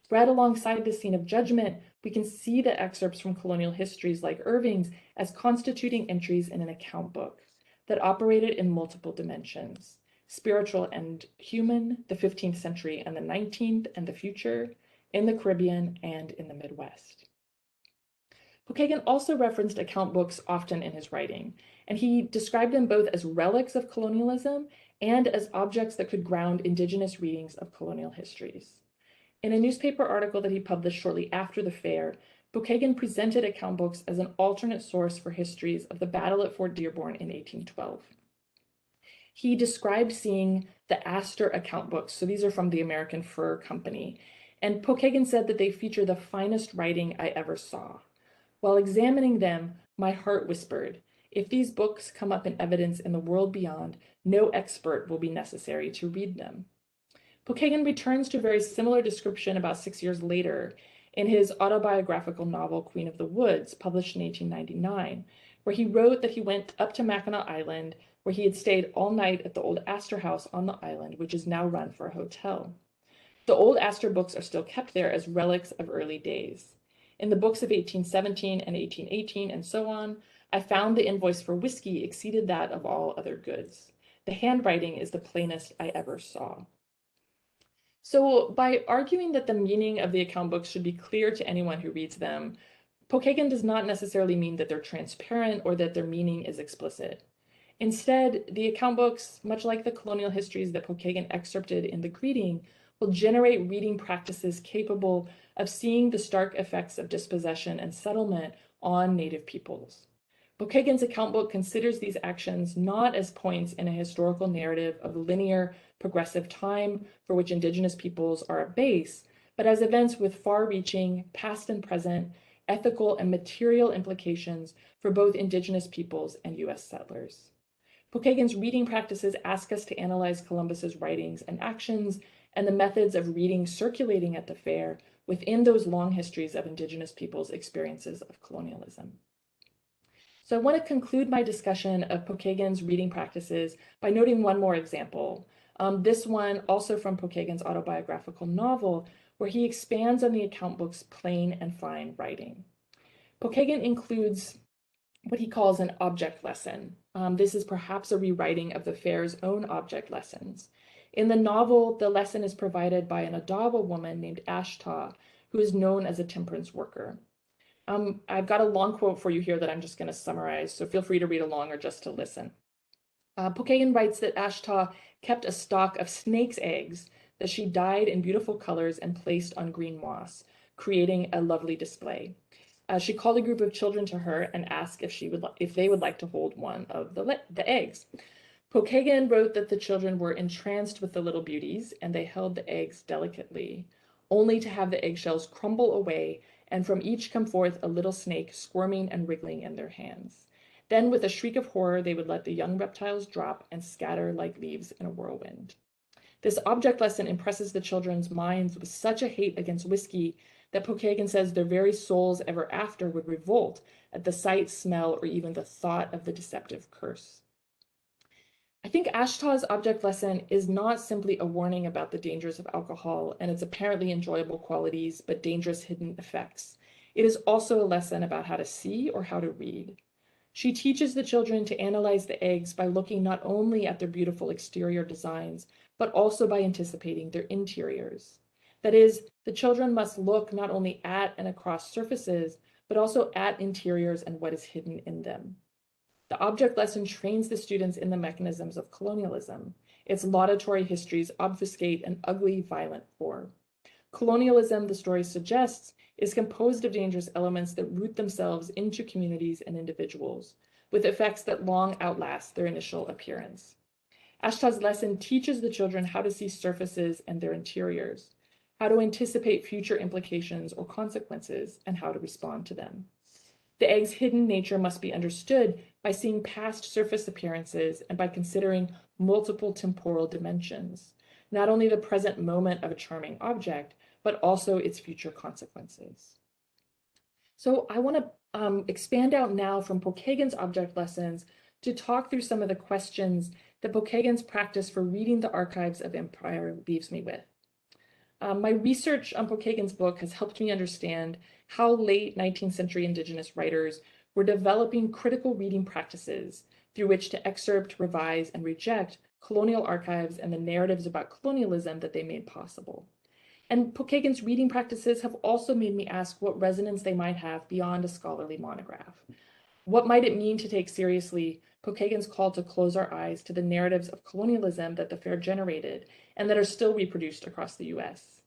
B: Read alongside this scene of judgment, we can see the excerpts from colonial histories like Irving's as constituting entries in an account book that operated in multiple dimensions: spiritual and human, the 15th century and the 19th and the future, in the Caribbean and in the Midwest. Pochegan also referenced account books often in his writing, and he described them both as relics of colonialism and as objects that could ground Indigenous readings of colonial histories. In a newspaper article that he published shortly after the fair, Pochegan presented account books as an alternate source for histories of the battle at Fort Dearborn in 1812. He described seeing the Astor account books, so these are from the American Fur Company, and Pochegan said that they feature the finest writing I ever saw. While examining them, my heart whispered, if these books come up in evidence in the world beyond, no expert will be necessary to read them. Pochegan returns to a very similar description about 6 years later in his autobiographical novel Queen of the Woods, published in 1899, where he wrote that he went up to Mackinac Island, where he had stayed all night at the old Astor House on the island, which is now run for a hotel. The old Astor books are still kept there as relics of early days. In the books of 1817 and 1818 and so on, I found the invoice for whiskey exceeded that of all other goods. The handwriting is the plainest I ever saw. So by arguing that the meaning of the account books should be clear to anyone who reads them, Pochegan does not necessarily mean that they're transparent or that their meaning is explicit. Instead, the account books, much like the colonial histories that Pochegan excerpted in the greeting, will generate reading practices capable of seeing the stark effects of dispossession and settlement on Native peoples. Pochegan's account book considers these actions not as points in a historical narrative of linear, progressive time for which Indigenous peoples are a base, but as events with far-reaching, past and present, ethical and material implications for both Indigenous peoples and U.S. settlers. Pochegan's reading practices ask us to analyze Columbus's writings and actions and the methods of reading circulating at the fair within those long histories of Indigenous peoples' experiences of colonialism. So I want to conclude my discussion of Pochegan's reading practices by noting one more example. This one also from Pochegan's autobiographical novel, where he expands on the account book's plain and fine writing. Pochegan includes what he calls an object lesson. This is perhaps a rewriting of the fair's own object lessons. In the novel, the lesson is provided by an Odawa woman named Ashtaw, who is known as a temperance worker. I've got a long quote for you here that I'm just going to summarize, so feel free to read along or just to listen. Pochegan writes that Ashtaw kept a stock of snake's eggs that she dyed in beautiful colors and placed on green moss, creating a lovely display. She called a group of children to her and asked if they would like to hold one of the eggs. Pochegan wrote that the children were entranced with the little beauties, and they held the eggs delicately, only to have the eggshells crumble away, and from each come forth a little snake squirming and wriggling in their hands. Then, with a shriek of horror, they would let the young reptiles drop and scatter like leaves in a whirlwind. This object lesson impresses the children's minds with such a hate against whiskey that Pochegan says their very souls ever after would revolt at the sight, smell, or even the thought of the deceptive curse. I think Ashtaw's object lesson is not simply a warning about the dangers of alcohol and its apparently enjoyable qualities, but dangerous hidden effects. It is also a lesson about how to see or how to read. She teaches the children to analyze the eggs by looking not only at their beautiful exterior designs, but also by anticipating their interiors. That is, the children must look not only at and across surfaces, but also at interiors and what is hidden in them. The object lesson trains the students in the mechanisms of colonialism. Its laudatory histories obfuscate an ugly, violent form. Colonialism, the story suggests, is composed of dangerous elements that root themselves into communities and individuals, with effects that long outlast their initial appearance. Ashtaw's lesson teaches the children how to see surfaces and their interiors, how to anticipate future implications or consequences, and how to respond to them. The egg's hidden nature must be understood by seeing past surface appearances and by considering multiple temporal dimensions, not only the present moment of a charming object, but also its future consequences. So I want to expand out now from Pochegan's object lessons to talk through some of the questions that Pochegan's practice for reading the archives of empire leaves me with. My research on Pochegan's book has helped me understand how late 19th century Indigenous writers were developing critical reading practices through which to excerpt, revise, and reject colonial archives and the narratives about colonialism that they made possible. And Pochegan's reading practices have also made me ask what resonance they might have beyond a scholarly monograph. What might it mean to take seriously Pochegan's call to close our eyes to the narratives of colonialism that the fair generated and that are still reproduced across the US?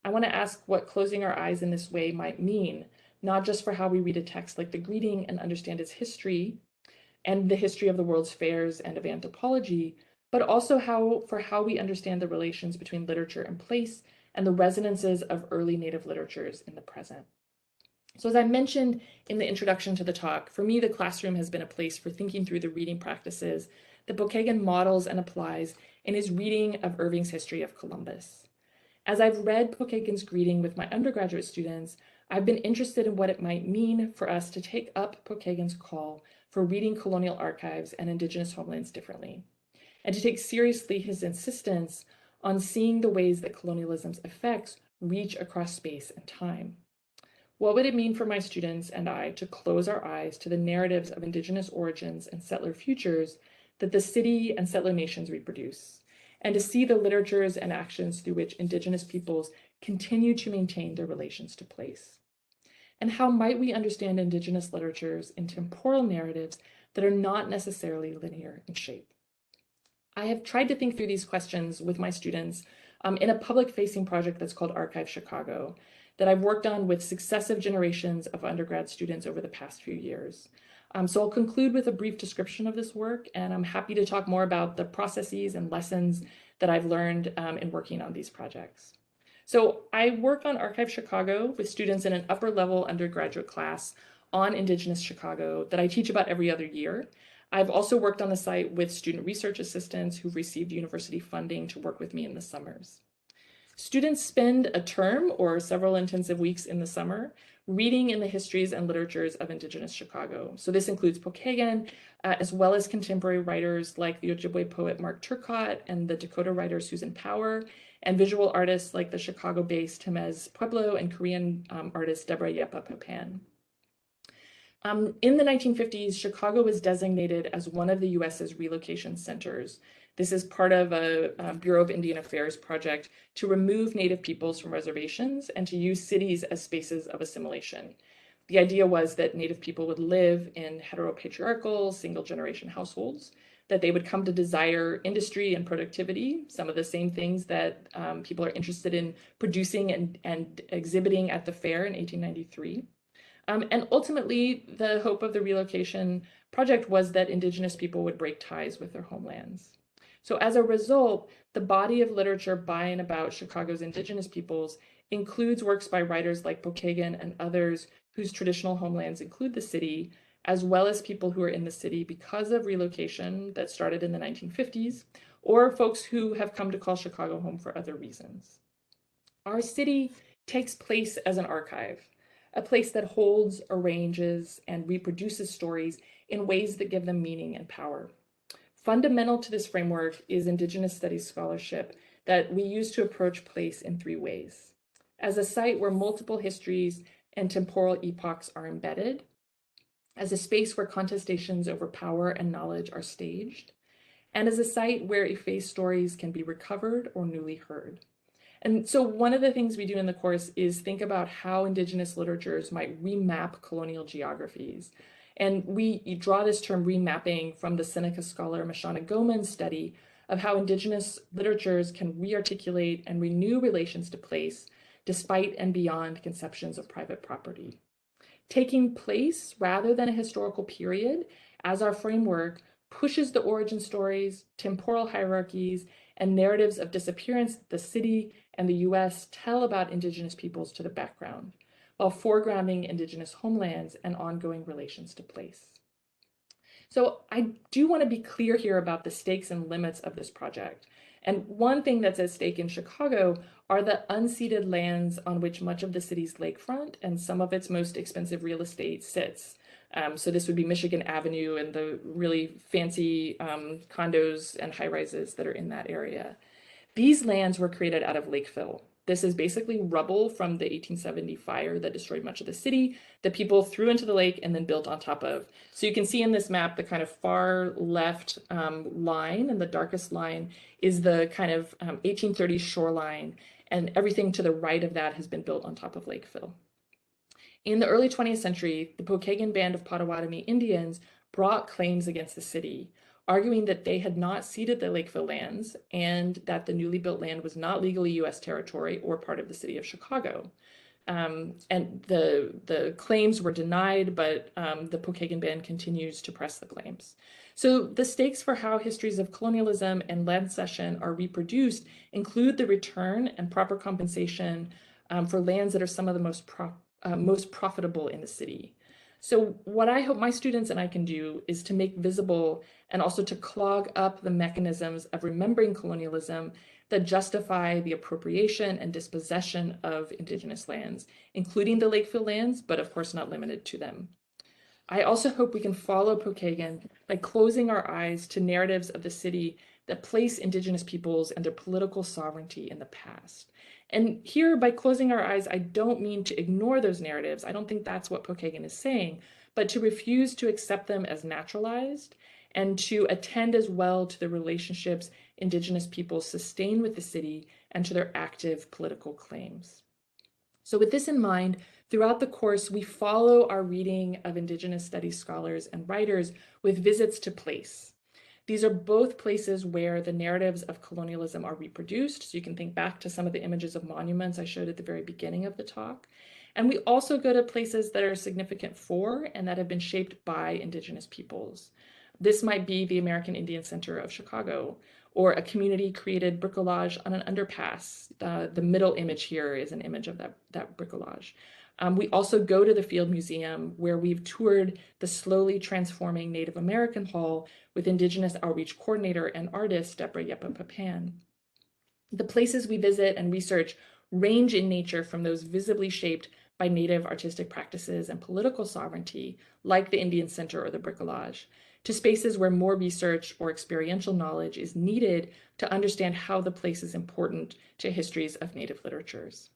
B: I want to ask what closing our eyes in this way might mean, not just for how we read a text like the greeting and understand its history and the history of the world's fairs and of anthropology, but also for how we understand the relations between literature and place and the resonances of early Native literatures in the present. So as I mentioned in the introduction to the talk, for me, the classroom has been a place for thinking through the reading practices that Pochegan models and applies in his reading of Irving's History of Columbus. As I've read Pochegan's greeting with my undergraduate students, I've been interested in what it might mean for us to take up Pochegan's call for reading colonial archives and Indigenous homelands differently, and to take seriously his insistence on seeing the ways that colonialism's effects reach across space and time. What would it mean for my students and I to close our eyes to the narratives of Indigenous origins and settler futures that the city and settler nations reproduce, and to see the literatures and actions through which Indigenous peoples continue to maintain their relations to place? And how might we understand Indigenous literatures in temporal narratives that are not necessarily linear in shape? I have tried to think through these questions with my students in a public-facing project that's called Archive Chicago, that I've worked on with successive generations of undergrad students over the past few years. So I'll conclude with a brief description of this work, and I'm happy to talk more about the processes and lessons that I've learned in working on these projects. So I work on Archive Chicago with students in an upper level undergraduate class on Indigenous Chicago that I teach about every other year. I've also worked on the site with student research assistants who've received university funding to work with me in the summers. Students spend a term or several intensive weeks in the summer reading in the histories and literatures of Indigenous Chicago. So this includes Pochegan, as well as contemporary writers like the Ojibwe poet Mark Turcotte and the Dakota writer Susan Power, and visual artists like the Chicago-based Temez Pueblo and Korean artist Deborah Yepa Papan. In the 1950s, Chicago was designated as one of the US's relocation centers. This is part of a Bureau of Indian Affairs project to remove Native peoples from reservations and to use cities as spaces of assimilation. The idea was that Native people would live in heteropatriarchal, single-generation households, that they would come to desire industry and productivity, some of the same things that people are interested in producing and exhibiting at the fair in 1893. And ultimately, the hope of the relocation project was that Indigenous people would break ties with their homelands. So as a result, the body of literature by and about Chicago's Indigenous peoples includes works by writers like Pochegan and others whose traditional homelands include the city, as well as people who are in the city because of relocation that started in the 1950s, or folks who have come to call Chicago home for other reasons. Our city takes place as an archive, a place that holds, arranges, and reproduces stories in ways that give them meaning and power. Fundamental to this framework is Indigenous studies scholarship that we use to approach place in three ways: as a site where multiple histories and temporal epochs are embedded, as a space where contestations over power and knowledge are staged, and as a site where effaced stories can be recovered or newly heard. And so one of the things we do in the course is think about how Indigenous literatures might remap colonial geographies And we draw this term remapping from the Seneca scholar Mashana Goman's study of how Indigenous literatures can rearticulate and renew relations to place despite and beyond conceptions of private property. Taking place rather than a historical period as our framework pushes the origin stories, temporal hierarchies, and narratives of disappearance the city and the US tell about Indigenous peoples to the background, while foregrounding Indigenous homelands and ongoing relations to place. So I do want to be clear here about the stakes and limits of this project. And one thing that's at stake in Chicago are the unceded lands on which much of the city's lakefront and some of its most expensive real estate sits. So this would be Michigan Avenue and the really fancy condos and high-rises that are in that area. These lands were created out of lake fill. This is basically rubble from the 1870 fire that destroyed much of the city that people threw into the lake and then built on top of. So you can see in this map, the kind of far left line, and the darkest line is the kind of 1830s shoreline, and everything to the right of that has been built on top of lake fill. In the early 20th century, the Pochegan band of Potawatomi Indians brought claims against the city, arguing that they had not ceded the Lakeville lands and that the newly built land was not legally U.S. territory or part of the city of Chicago. And the claims were denied, but the Pochegan band continues to press the claims. So the stakes for how histories of colonialism and land cession are reproduced include the return and proper compensation for lands that are some of the most profitable in the city. So what I hope my students and I can do is to make visible and also to clog up the mechanisms of remembering colonialism that justify the appropriation and dispossession of Indigenous lands, including the Lakeville lands, but of course not limited to them. I also hope we can follow Pochegan by closing our eyes to narratives of the city that place Indigenous peoples and their political sovereignty in the past. And here, by closing our eyes, I don't mean to ignore those narratives. I don't think that's what Pochegan is saying, but to refuse to accept them as naturalized and to attend as well to the relationships Indigenous peoples sustain with the city and to their active political claims. So with this in mind, throughout the course, we follow our reading of Indigenous studies scholars and writers with visits to place. These are both places where the narratives of colonialism are reproduced. So you can think back to some of the images of monuments I showed at the very beginning of the talk. And we also go to places that are significant for and that have been shaped by Indigenous peoples. This might be the American Indian Center of Chicago, or a community-created bricolage on an underpass. The middle image here is an image of that bricolage. We also go to the Field Museum, where we've toured the slowly transforming Native American Hall with Indigenous outreach coordinator and artist Deborah Yepa Papan. The places we visit and research range in nature from those visibly shaped by Native artistic practices and political sovereignty, like the Indian Center or the bricolage, to spaces where more research or experiential knowledge is needed to understand how the place is important to histories of Native literatures.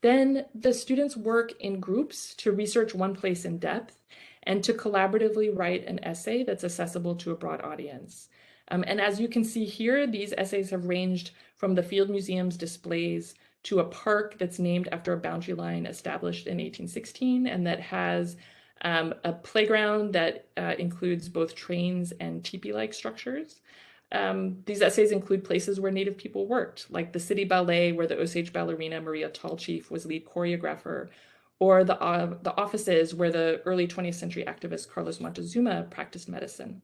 B: Then the students work in groups to research one place in depth and to collaboratively write an essay that's accessible to a broad audience. And as you can see here, these essays have ranged from the Field Museum's displays to a park that's named after a boundary line established in 1816 and that has a playground that includes both trains and teepee-like structures. These essays include places where Native people worked, like the City Ballet, where the Osage ballerina Maria Tallchief was lead choreographer, or the offices where the early 20th century activist Carlos Montezuma practiced medicine.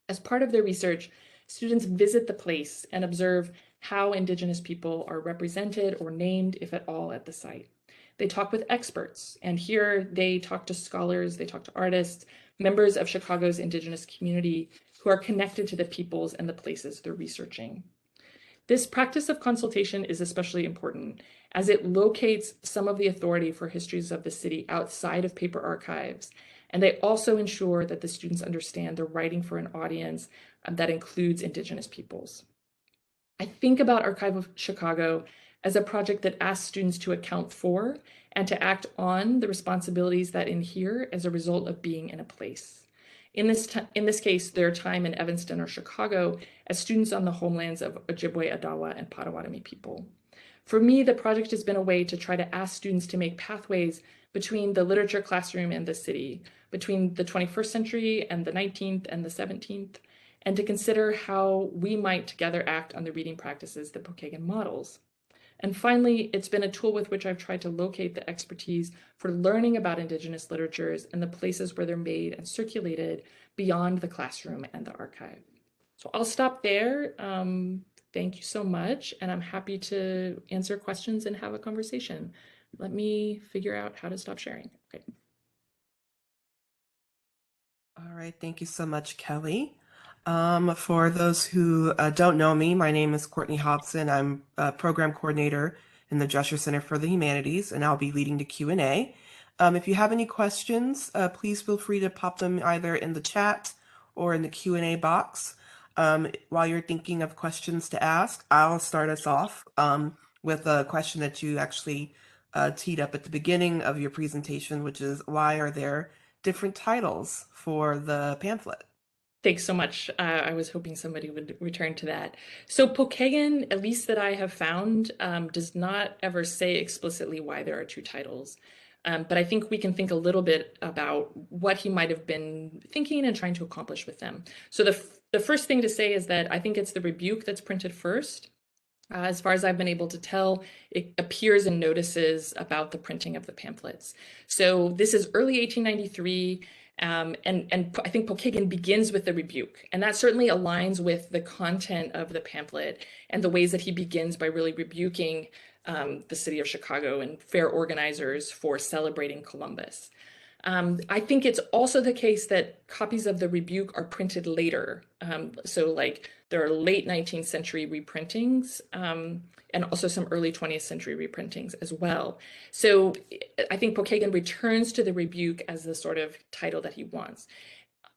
B: As part of their research, students visit the place and observe how Indigenous people are represented or named, if at all, at the site. They talk with experts, and here they talk to scholars, they talk to artists, members of Chicago's Indigenous community who are connected to the peoples and the places they're researching. This practice of consultation is especially important as it locates some of the authority for histories of the city outside of paper archives, and they also ensure that the students understand they're writing for an audience that includes Indigenous peoples. I think about Archive of Chicago as a project that asks students to account for and to act on the responsibilities that inhere as a result of being in a place. In this case, their time in Evanston or Chicago as students on the homelands of Ojibwe, Odawa, and Potawatomi people. For me, the project has been a way to try to ask students to make pathways between the literature classroom and the city, between the 21st century and the 19th and the 17th, and to consider how we might together act on the reading practices that Pochegan models. And finally, it's been a tool with which I've tried to locate the expertise for learning about Indigenous literatures and the places where they're made and circulated beyond the classroom and the archive. So I'll stop there. Thank you so much, and I'm happy to answer questions and have a conversation. Let me figure out how to stop sharing. Okay.
C: All right, thank you so much, Kelly. For those who don't know me, my name is Courtney Hobson. I'm a program coordinator in the Dresher Center for the Humanities, and I'll be leading the Q&A. If you have any questions, please feel free to pop them either in the chat or in the Q&A box. While you're thinking of questions to ask, I'll start us off with a question that you actually teed up at the beginning of your presentation, which is, why are there different titles for the pamphlet?
B: Thanks so much. I was hoping somebody would return to that. So Pochegan, at least that I have found, does not ever say explicitly why there are two titles. But I think we can think a little bit about what he might have been thinking and trying to accomplish with them. So the first thing to say is that I think it's the rebuke that's printed first. As far as I've been able to tell, it appears in notices about the printing of the pamphlets. So this is early 1893. And I think Pochegan begins with the rebuke, and that certainly aligns with the content of the pamphlet and the ways that he begins by really rebuking the city of Chicago and fair organizers for celebrating Columbus. I think it's also the case that copies of the rebuke are printed later. So like there are late 19th century reprintings and also some early 20th century reprintings as well. So I think Pochegan returns to the rebuke as the sort of title that he wants.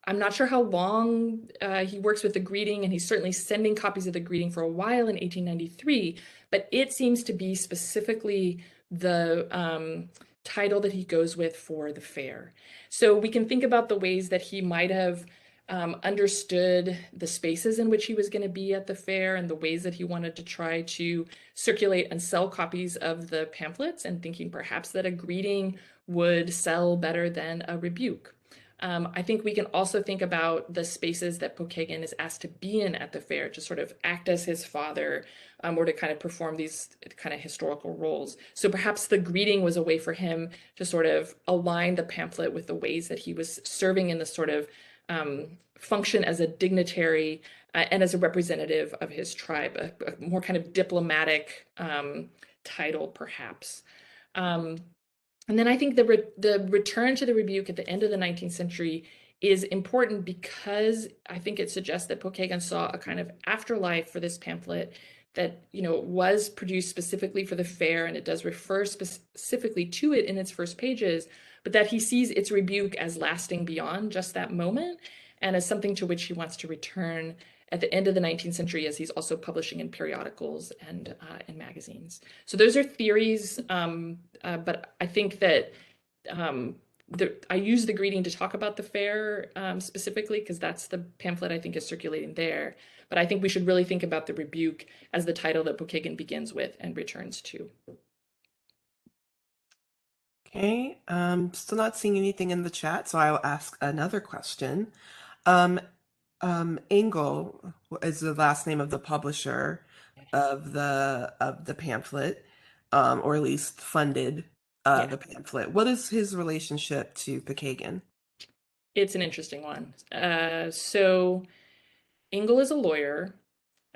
B: I'm not sure how long he works with the greeting, and he's certainly sending copies of the greeting for a while in 1893, but it seems to be specifically the title that he goes with for the fair. So we can think about the ways that he might have understood the spaces in which he was going to be at the fair and the ways that he wanted to try to circulate and sell copies of the pamphlets, and thinking perhaps that a greeting would sell better than a rebuke. I think we can also think about the spaces that Pochegan is asked to be in at the fair, to sort of act as his father, or to kind of perform these kind of historical roles. So perhaps the greeting was a way for him to sort of align the pamphlet with the ways that he was serving in the sort of function as a dignitary and as a representative of his tribe, a more kind of diplomatic title, perhaps. And then I think the return to the rebuke at the end of the 19th century is important because I think it suggests that Pochegan saw a kind of afterlife for this pamphlet that, you know, was produced specifically for the fair, and it does refer specifically to it in its first pages, but that he sees its rebuke as lasting beyond just that moment and as something to which he wants to return at the end of the 19th century, as he's also publishing in periodicals and in magazines. So those are theories, but I think that I use the greeting to talk about the fair specifically, because that's the pamphlet I think is circulating there. But I think we should really think about the rebuke as the title that Pochegan begins with and returns to.
C: Okay, still not seeing anything in the chat, so I'll ask another question. Engel is the last name of the publisher of the pamphlet, or at least funded the pamphlet. What is his relationship to Pokagon?
B: It's an interesting one. So Engel is a lawyer.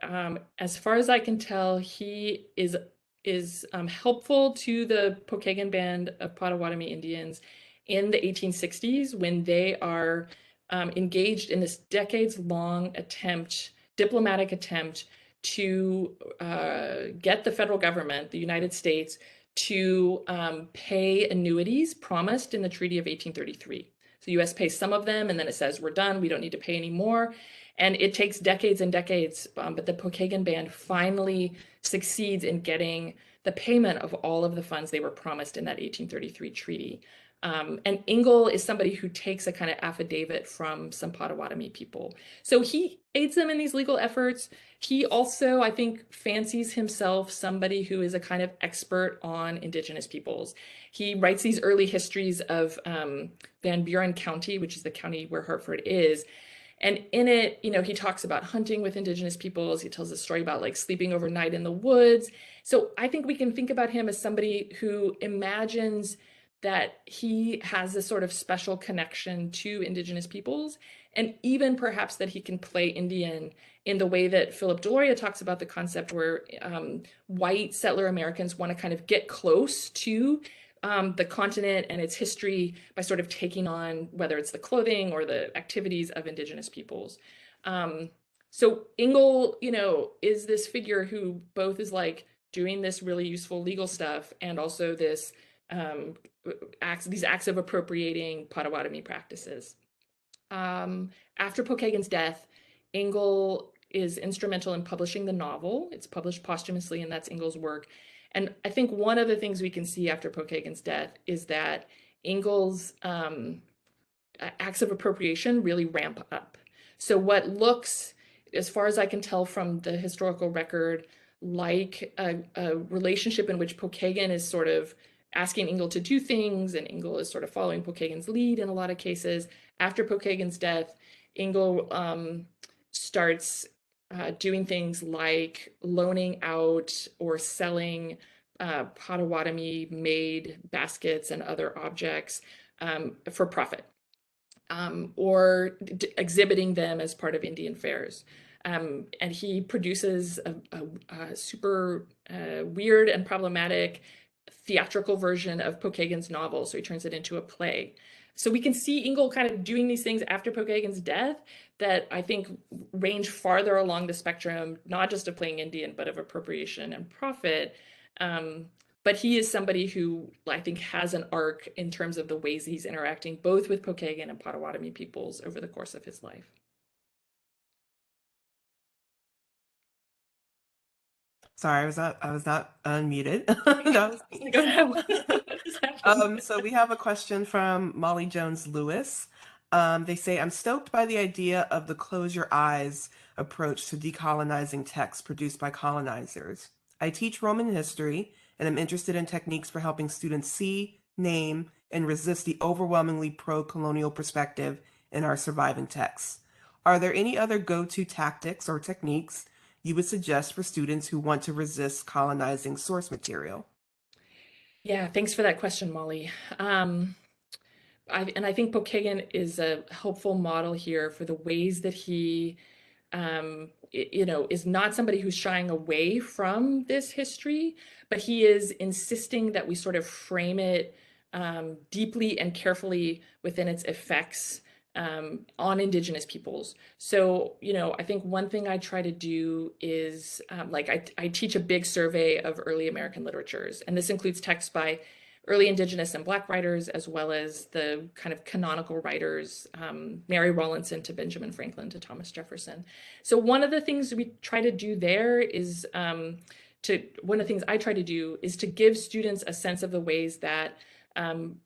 B: As far as I can tell, he is helpful to the Pochegan band of Potawatomi Indians in the 1860s when they are engaged in this decades-long diplomatic attempt to get the federal government, the United States, to pay annuities promised in the Treaty of 1833. So the U.S. pays some of them, and then it says, we're done, we don't need to pay anymore. And it takes decades and decades, but the Pochegan band finally succeeds in getting the payment of all of the funds they were promised in that 1833 treaty. And Ingle is somebody who takes a kind of affidavit from some Potawatomi people. So he aids them in these legal efforts. He also, I think, fancies himself somebody who is a kind of expert on Indigenous peoples. He writes these early histories of Van Buren County, which is the county where Hartford is. And in it, he talks about hunting with Indigenous peoples. He tells a story about like sleeping overnight in the woods. So I think we can think about him as somebody who imagines that he has this sort of special connection to Indigenous peoples, and even perhaps that he can play Indian in the way that Philip Deloria talks about the concept where white settler Americans want to kind of get close to the continent and its history by sort of taking on whether it's the clothing or the activities of Indigenous peoples. So Ingle, is this figure who both is like doing this really useful legal stuff and also this these acts of appropriating Potawatomi practices. After Pochegan's death, Ingle is instrumental in publishing the novel. It's published posthumously, and that's Ingle's work. And I think one of the things we can see after Pochegan's death is that Ingle's acts of appropriation really ramp up. So what looks, as far as I can tell from the historical record, like a relationship in which Pochegan is sort of asking Ingle to do things, and Ingle is sort of following Pochegan's lead in a lot of cases. After Pochegan's death, Ingle starts doing things like loaning out or selling Potawatomi-made baskets and other objects for profit, or exhibiting them as part of Indian fairs. And he produces a super weird and problematic theatrical version of Pochegan's novel. So he turns it into a play. So we can see Ingle kind of doing these things after Pochegan's death that I think range farther along the spectrum, not just of playing Indian, but of appropriation and profit. But he is somebody who I think has an arc in terms of the ways he's interacting both with Pochegan and Potawatomi peoples over the course of his life.
C: Sorry, I was not unmuted.
B: Go ahead.
C: So we have a question from Molly Jones Lewis. They say, I'm stoked by the idea of the close your eyes approach to decolonizing texts produced by colonizers. I teach Roman history and am interested in techniques for helping students see, name, and resist the overwhelmingly pro-colonial perspective in our surviving texts. Are there any other go-to tactics or techniques you would suggest for students who want to resist colonizing source material?
B: Yeah, thanks for that question, Molly. I think Pochegan is a helpful model here for the ways that he, is not somebody who's shying away from this history, but he is insisting that we sort of frame it deeply and carefully within its effects on Indigenous peoples. So, I think one thing I try to do is I teach a big survey of early American literatures, and this includes texts by early Indigenous and Black writers, as well as the kind of canonical writers, Mary Rowlandson to Benjamin Franklin to Thomas Jefferson. So one of the things we try to do there is one of the things I try to do is to give students a sense of the ways that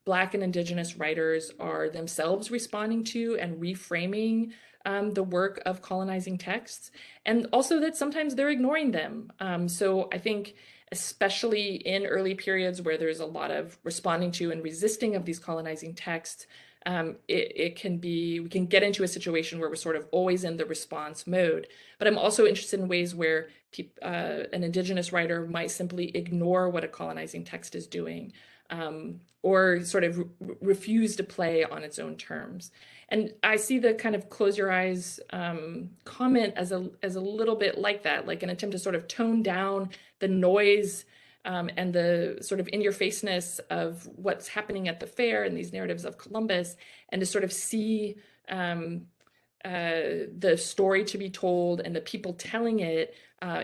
B: Black and Indigenous writers are themselves responding to and reframing the work of colonizing texts, and also that sometimes they're ignoring them. So I think especially in early periods where there's a lot of responding to and resisting of these colonizing texts, we can get into a situation where we're sort of always in the response mode. But I'm also interested in ways where an Indigenous writer might simply ignore what a colonizing text is doing, or sort of refuse to play on its own terms. And I see the kind of close your eyes comment as a little bit like that, like an attempt to sort of tone down the noise and the sort of in-your-faceness of what's happening at the fair and these narratives of Columbus, and to sort of see the story to be told and the people telling it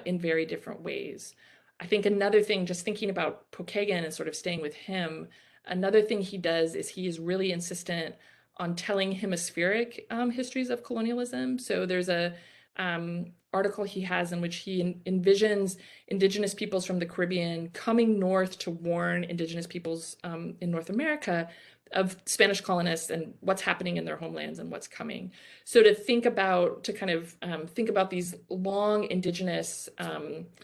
B: in very different ways. I think another thing, just thinking about Pochegan and sort of staying with him, another thing he does is he is really insistent on telling hemispheric histories of colonialism. So there's a article he has in which he envisions Indigenous peoples from the Caribbean coming north to warn Indigenous peoples in North America of Spanish colonists and what's happening in their homelands and what's coming. So to think about these long Indigenous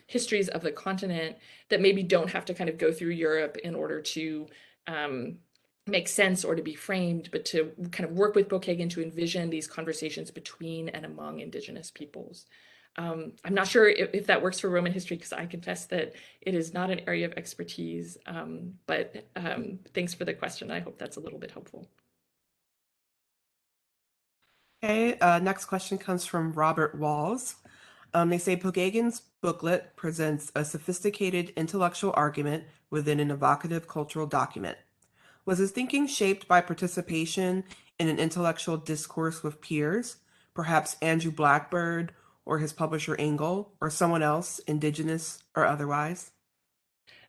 B: histories of the continent that maybe don't have to kind of go through Europe in order to make sense or to be framed, but to kind of work with Pochegan to envision these conversations between and among Indigenous peoples. I'm not sure if that works for Roman history, because I confess that it is not an area of expertise, but thanks for the question. I hope that's a little bit helpful.
C: Okay, next question comes from Robert Walls. They say Pochegan's booklet presents a sophisticated intellectual argument within an evocative cultural document. Was his thinking shaped by participation in an intellectual discourse with peers, perhaps Andrew Blackbird or his publisher Engel, or someone else, Indigenous or otherwise?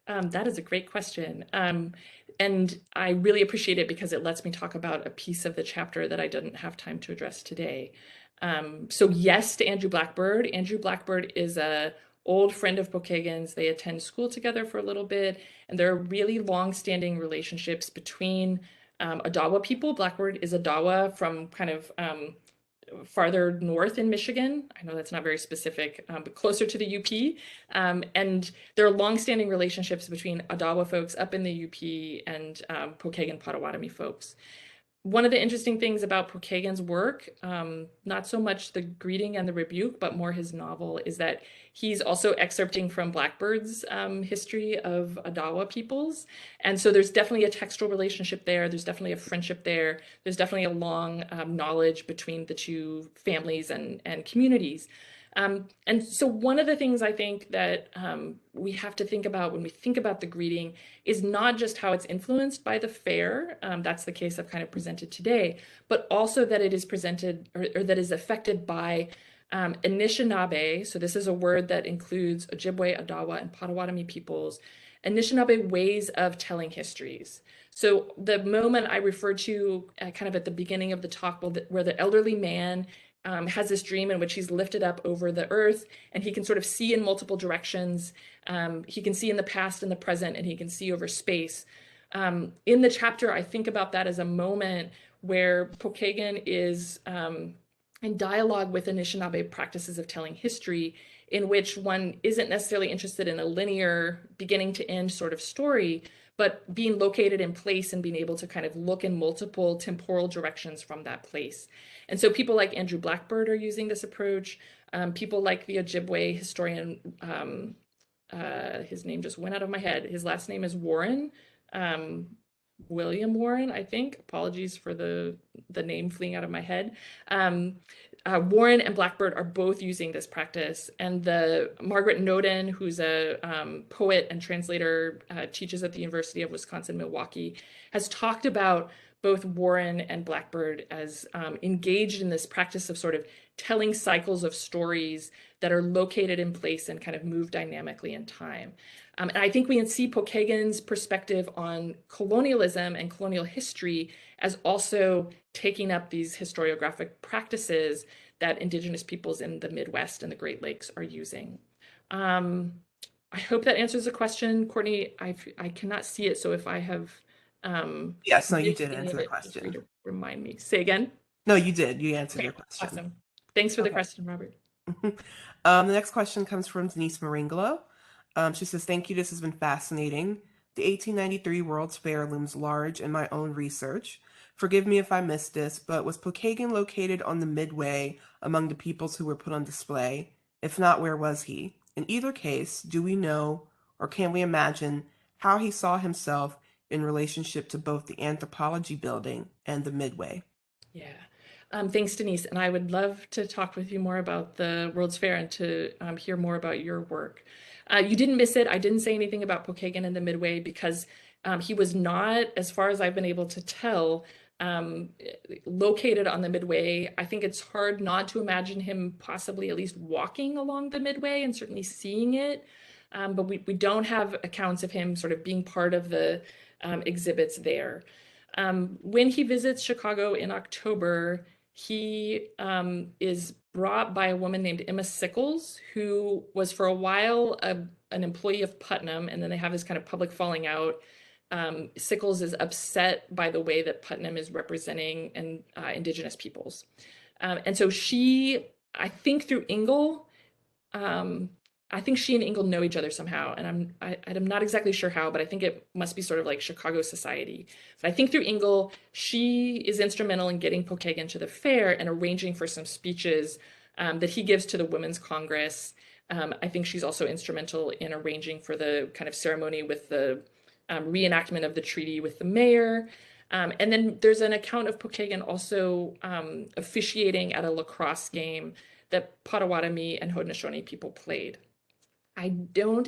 B: That is a great question. And I really appreciate it because it lets me talk about a piece of the chapter that I didn't have time to address today. So yes to Andrew Blackbird. Andrew Blackbird is a old friend of Pochegan's. They attend school together for a little bit, and there are really long-standing relationships between Odawa people. Blackbird is Odawa from kind of farther north in Michigan. I know that's not very specific, but closer to the UP. And there are longstanding relationships between Odawa folks up in the UP and Pochegan Potawatomi folks. One of the interesting things about Pochegan's work, not so much the greeting and the rebuke, but more his novel, is that he's also excerpting from Blackbird's history of Odawa peoples. And so there's definitely a textual relationship there. There's definitely a friendship there. There's definitely a long knowledge between the two families and communities. And so one of the things I think that we have to think about when we think about the greeting is not just how it's influenced by the fair, that's the case I've kind of presented today, but also that it is presented or that is affected by Anishinaabe. So this is a word that includes Ojibwe, Odawa, and Potawatomi peoples, Anishinaabe ways of telling histories. So the moment I referred to kind of at the beginning of the talk, where the elderly man has this dream in which he's lifted up over the earth and he can sort of see in multiple directions. He can see in the past and the present, and he can see over space. In the chapter, I think about that as a moment where Pochegan is in dialogue with Anishinaabe practices of telling history, in which one isn't necessarily interested in a linear beginning to end sort of story, but being located in place and being able to kind of look in multiple temporal directions from that place. And so people like Andrew Blackbird are using this approach. People like the Ojibwe historian, his name just went out of my head. His last name is Warren, William Warren, I think. Apologies for the name fleeing out of my head. Warren and Blackbird are both using this practice, and the Margaret Noden, who's a poet and translator, teaches at the University of Wisconsin-Milwaukee, has talked about both Warren and Blackbird as engaged in this practice of sort of telling cycles of stories that are located in place and kind of move dynamically in time. And I think we can see Pochegan's perspective on colonialism and colonial history as also taking up these historiographic practices that Indigenous peoples in the Midwest and the Great Lakes are using. I hope that answers the question. Courtney, I cannot see it, so if I have
C: yes, no, you did answer the question.
B: Feel free to remind me. Say again?
C: No, you did. You answered your question.
B: Awesome. Thanks for the question, Robert.
C: The next question comes from Denise Maringolo. She says, thank you. This has been fascinating. The 1893 World's Fair looms large in my own research. Forgive me if I missed this, but was Pochegan located on the Midway among the peoples who were put on display? If not, where was he? In either case, do we know or can we imagine how he saw himself in relationship to both the anthropology building and the Midway?
B: Yeah. Thanks, Denise. And I would love to talk with you more about the World's Fair and to hear more about your work. You didn't miss it. I didn't say anything about Pochegan in the Midway because he was not, as far as I've been able to tell, located on the Midway. I think it's hard not to imagine him possibly at least walking along the Midway and certainly seeing it. But we don't have accounts of him sort of being part of the exhibits there. When he visits Chicago in October, he is brought by a woman named Emma Sickles, who was for a while an employee of Putnam, and then they have this kind of public falling out. Sickles is upset by the way that Putnam is representing Indigenous peoples. And so she, I think through Ingle, I think she and Ingle know each other somehow, and I'm not exactly sure how, but I think it must be sort of like Chicago society. But I think through Ingle, she is instrumental in getting Pochegan to the fair and arranging for some speeches that he gives to the Women's Congress. I think she's also instrumental in arranging for the kind of ceremony with the reenactment of the treaty with the mayor. And then there's an account of Pochegan also officiating at a lacrosse game that Potawatomi and Haudenosaunee people played. I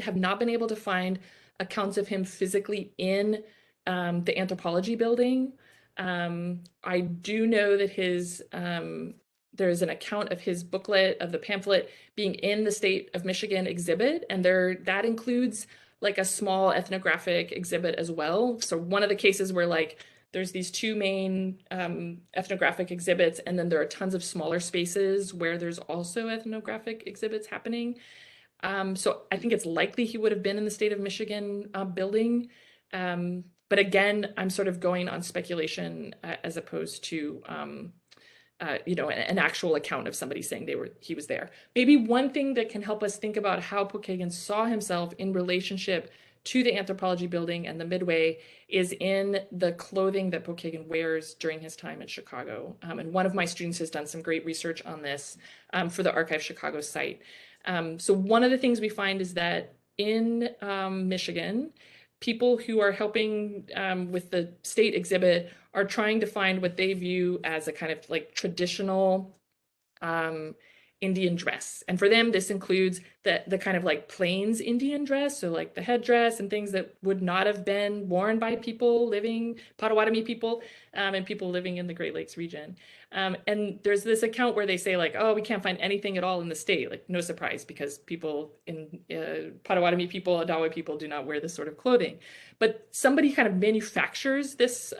B: have not been able to find accounts of him physically in the anthropology building. I do know that there's an account of his booklet, of the pamphlet, being in the State of Michigan exhibit, and that includes like a small ethnographic exhibit as well. So one of the cases where like there's these two main ethnographic exhibits, and then there are tons of smaller spaces where there's also ethnographic exhibits happening. So I think it's likely he would have been in the State of Michigan building. But again, I'm sort of going on speculation as opposed to an actual account of somebody saying he was there. Maybe one thing that can help us think about how Pochegan saw himself in relationship to the anthropology building and the Midway is in the clothing that Pochegan wears during his time in Chicago. And one of my students has done some great research on this for the Archive Chicago site. So one of the things we find is that in Michigan, people who are helping with the state exhibit are trying to find what they view as a kind of like traditional Indian dress. And for them, this includes the kind of like plains Indian dress, so like the headdress and things that would not have been worn by Potawatomi people, and people living in the Great Lakes region. And there's this account where they say like, oh, we can't find anything at all in the state. Like, no surprise, because people in Potawatomi people, Odawa people do not wear this sort of clothing. But somebody kind of manufactures this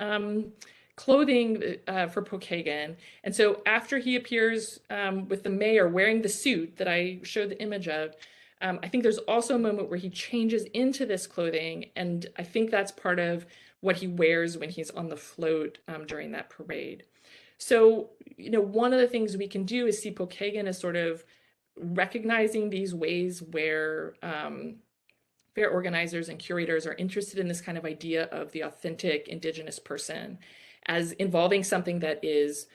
B: clothing for Pochegan. And so after he appears with the mayor wearing the suit that I showed the image of, I think there's also a moment where he changes into this clothing. And I think that's part of what he wears when he's on the float during that parade. So, one of the things we can do is see Pochegan as sort of recognizing these ways where fair organizers and curators are interested in this kind of idea of the authentic Indigenous person as involving something that is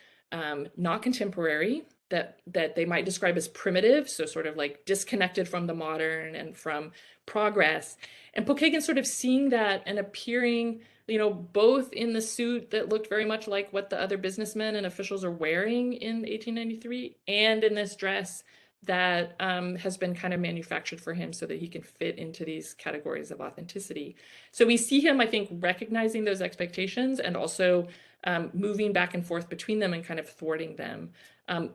B: not contemporary, that they might describe as primitive, so sort of like disconnected from the modern and from progress. And Pochegan sort of seeing that and appearing, both in the suit that looked very much like what the other businessmen and officials are wearing in 1893, and in this dress that has been kind of manufactured for him so that he can fit into these categories of authenticity. So we see him, I think, recognizing those expectations and also moving back and forth between them and kind of thwarting them.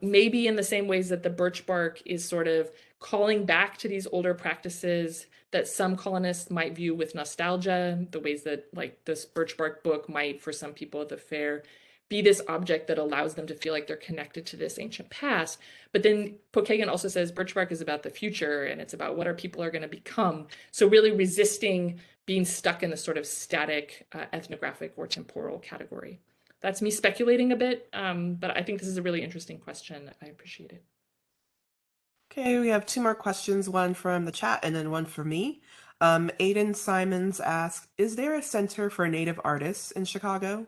B: Maybe in the same ways that the Birchbark is sort of calling back to these older practices that some colonists might view with nostalgia, the ways that like this Birchbark book might, for some people at the fair, be this object that allows them to feel like they're connected to this ancient past. But then Pochegan also says Birchbark is about the future, and it's about what our people are going to become. So really resisting being stuck in this sort of static ethnographic or temporal category. That's me speculating a bit, but I think this is a really interesting question. I appreciate it.
C: Okay, we have two more questions, one from the chat and then one for me. Aiden Simons asked, is there a center for Native artists in Chicago?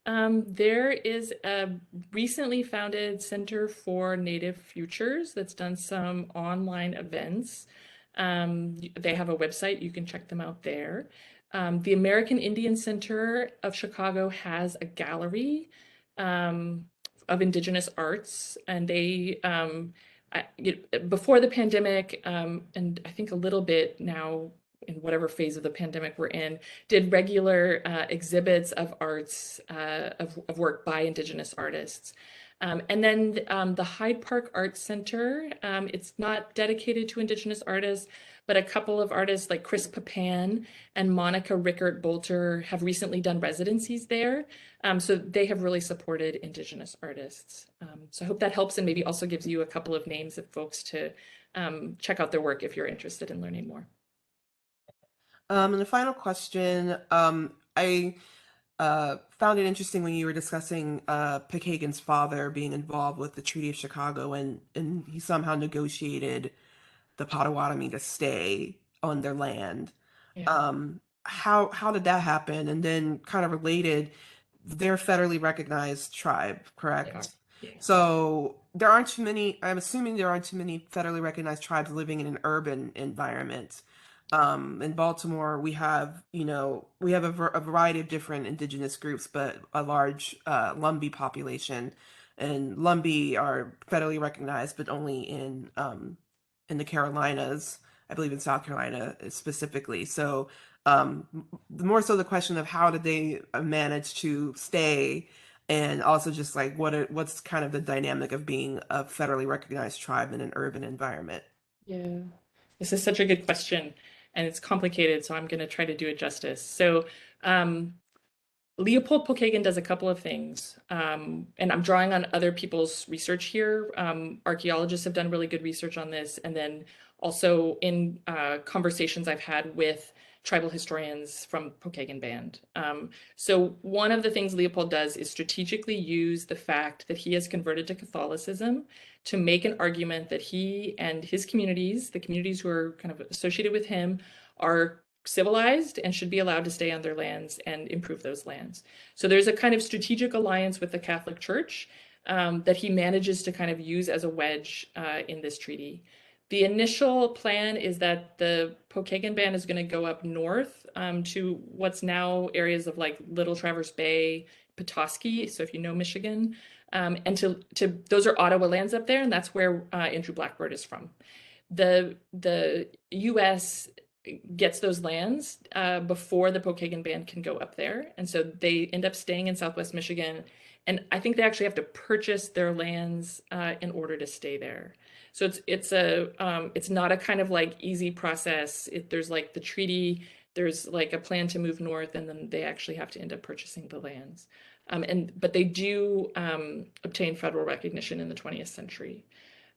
B: There is a recently founded Center for Native Futures that's done some online events. They have a website, you can check them out there. The American Indian Center of Chicago has a gallery of Indigenous arts, and they, before the pandemic, and I think a little bit now, in whatever phase of the pandemic we're in, did regular exhibits of arts, of work by Indigenous artists. And then the Hyde Park Art Center, it's not dedicated to Indigenous artists, but a couple of artists like Chris Papan and Monica Rickert Bolter have recently done residencies there. So they have really supported Indigenous artists. So I hope that helps and maybe also gives you a couple of names of folks to check out their work if you're interested in learning more.
C: And the final question, I found it interesting when you were discussing Pochegan's father being involved with the Treaty of Chicago, and he somehow negotiated the Potawatomi to stay on their land.
B: Yeah.
C: How did that happen? And then kind of related, they're a federally recognized tribe,
B: They
C: correct?
B: are. Yeah.
C: So there aren't too many, I'm assuming there aren't too many federally recognized tribes living in an urban environment. In Baltimore, we have, we have a variety of different indigenous groups, but a large Lumbee population. And Lumbee are federally recognized, but only in the Carolinas, I believe in South Carolina specifically. So more so the question of how did they manage to stay, and also just like what's kind of the dynamic of being a federally recognized tribe in an urban environment.
B: Yeah. This is such a good question, and it's complicated, so I'm going to try to do it justice. So, Leopold Pokagon does a couple of things, and I'm drawing on other people's research here. Archaeologists have done really good research on this, and then also in conversations I've had with tribal historians from Pochegan Band. So one of the things Leopold does is strategically use the fact that he has converted to Catholicism to make an argument that he and his communities, the communities who are kind of associated with him, are civilized and should be allowed to stay on their lands and improve those lands. So there's a kind of strategic alliance with the Catholic Church that he manages to kind of use as a wedge in this treaty. The initial plan is that the Pochegan Band is going to go up north to what's now areas of like Little Traverse Bay, Petoskey, so if you know Michigan, and to those are Ottawa lands up there, and that's where Andrew Blackbird is from. The U.S. gets those lands before the Pochegan Band can go up there. And so they end up staying in Southwest Michigan. And I think they actually have to purchase their lands in order to stay there. So it's not a kind of like easy process. There's like the treaty, there's like a plan to move north, and then they actually have to end up purchasing the lands. But they do obtain federal recognition in the 20th century.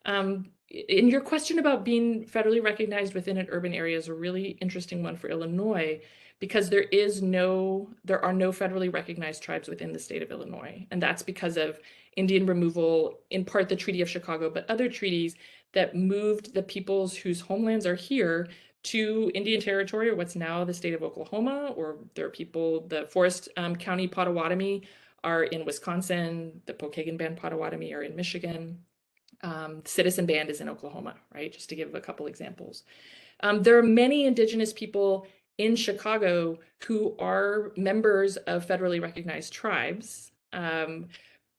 B: In your question about being federally recognized within an urban area is a really interesting one for Illinois, because there are no federally recognized tribes within the state of Illinois. And that's because of Indian removal, in part the Treaty of Chicago, but other treaties that moved the peoples whose homelands are here to Indian Territory, or what's now the state of Oklahoma, or there are people, the Forest County Potawatomi are in Wisconsin, the Pochegan Band Potawatomi are in Michigan. Citizen Band is in Oklahoma, right? Just to give a couple examples. There are many Indigenous people in Chicago who are members of federally recognized tribes.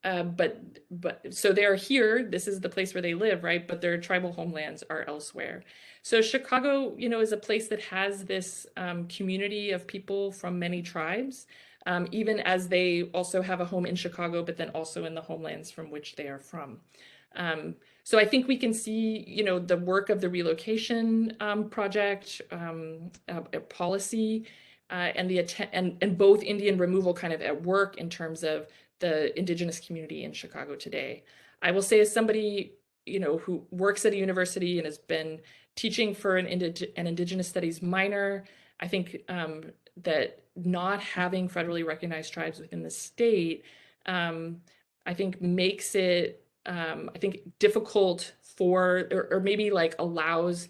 B: But so they're here, this is the place where they live, right? But their tribal homelands are elsewhere. So Chicago, is a place that has this community of people from many tribes, even as they also have a home in Chicago, but then also in the homelands from which they are from. So I think we can see, the work of the relocation project, policy, and both Indian removal kind of at work in terms of the Indigenous community in Chicago today. I will say, as somebody, who works at a university and has been teaching for an Indigenous Studies minor, I think that not having federally recognized tribes within the state, I think makes it difficult for, or maybe like allows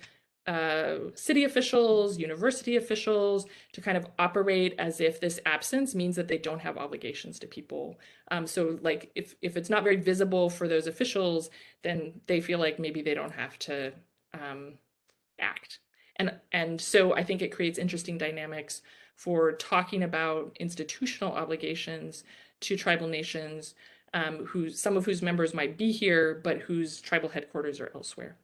B: city officials, university officials to kind of operate as if this absence means that they don't have obligations to people. So like if it's not very visible for those officials, then they feel like maybe they don't have to act. And so I think it creates interesting dynamics for talking about institutional obligations to tribal nations, some of whose members might be here, but whose tribal headquarters are elsewhere.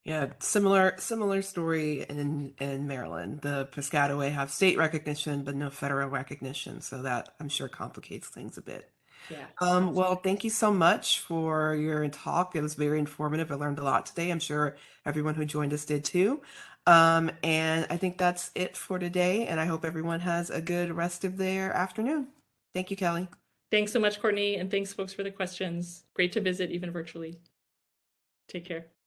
C: Yeah, similar story in Maryland. The Piscataway have state recognition, but no federal recognition, so that I'm sure complicates things a bit.
B: Yeah.
C: Well, thank you so much for your talk. It was very informative. I learned a lot today. I'm sure everyone who joined us did too. And I think that's it for today. And I hope everyone has a good rest of their afternoon. Thank you, Kelly.
B: Thanks so much, Courtney, and thanks folks for the questions. Great to visit even virtually. Take care.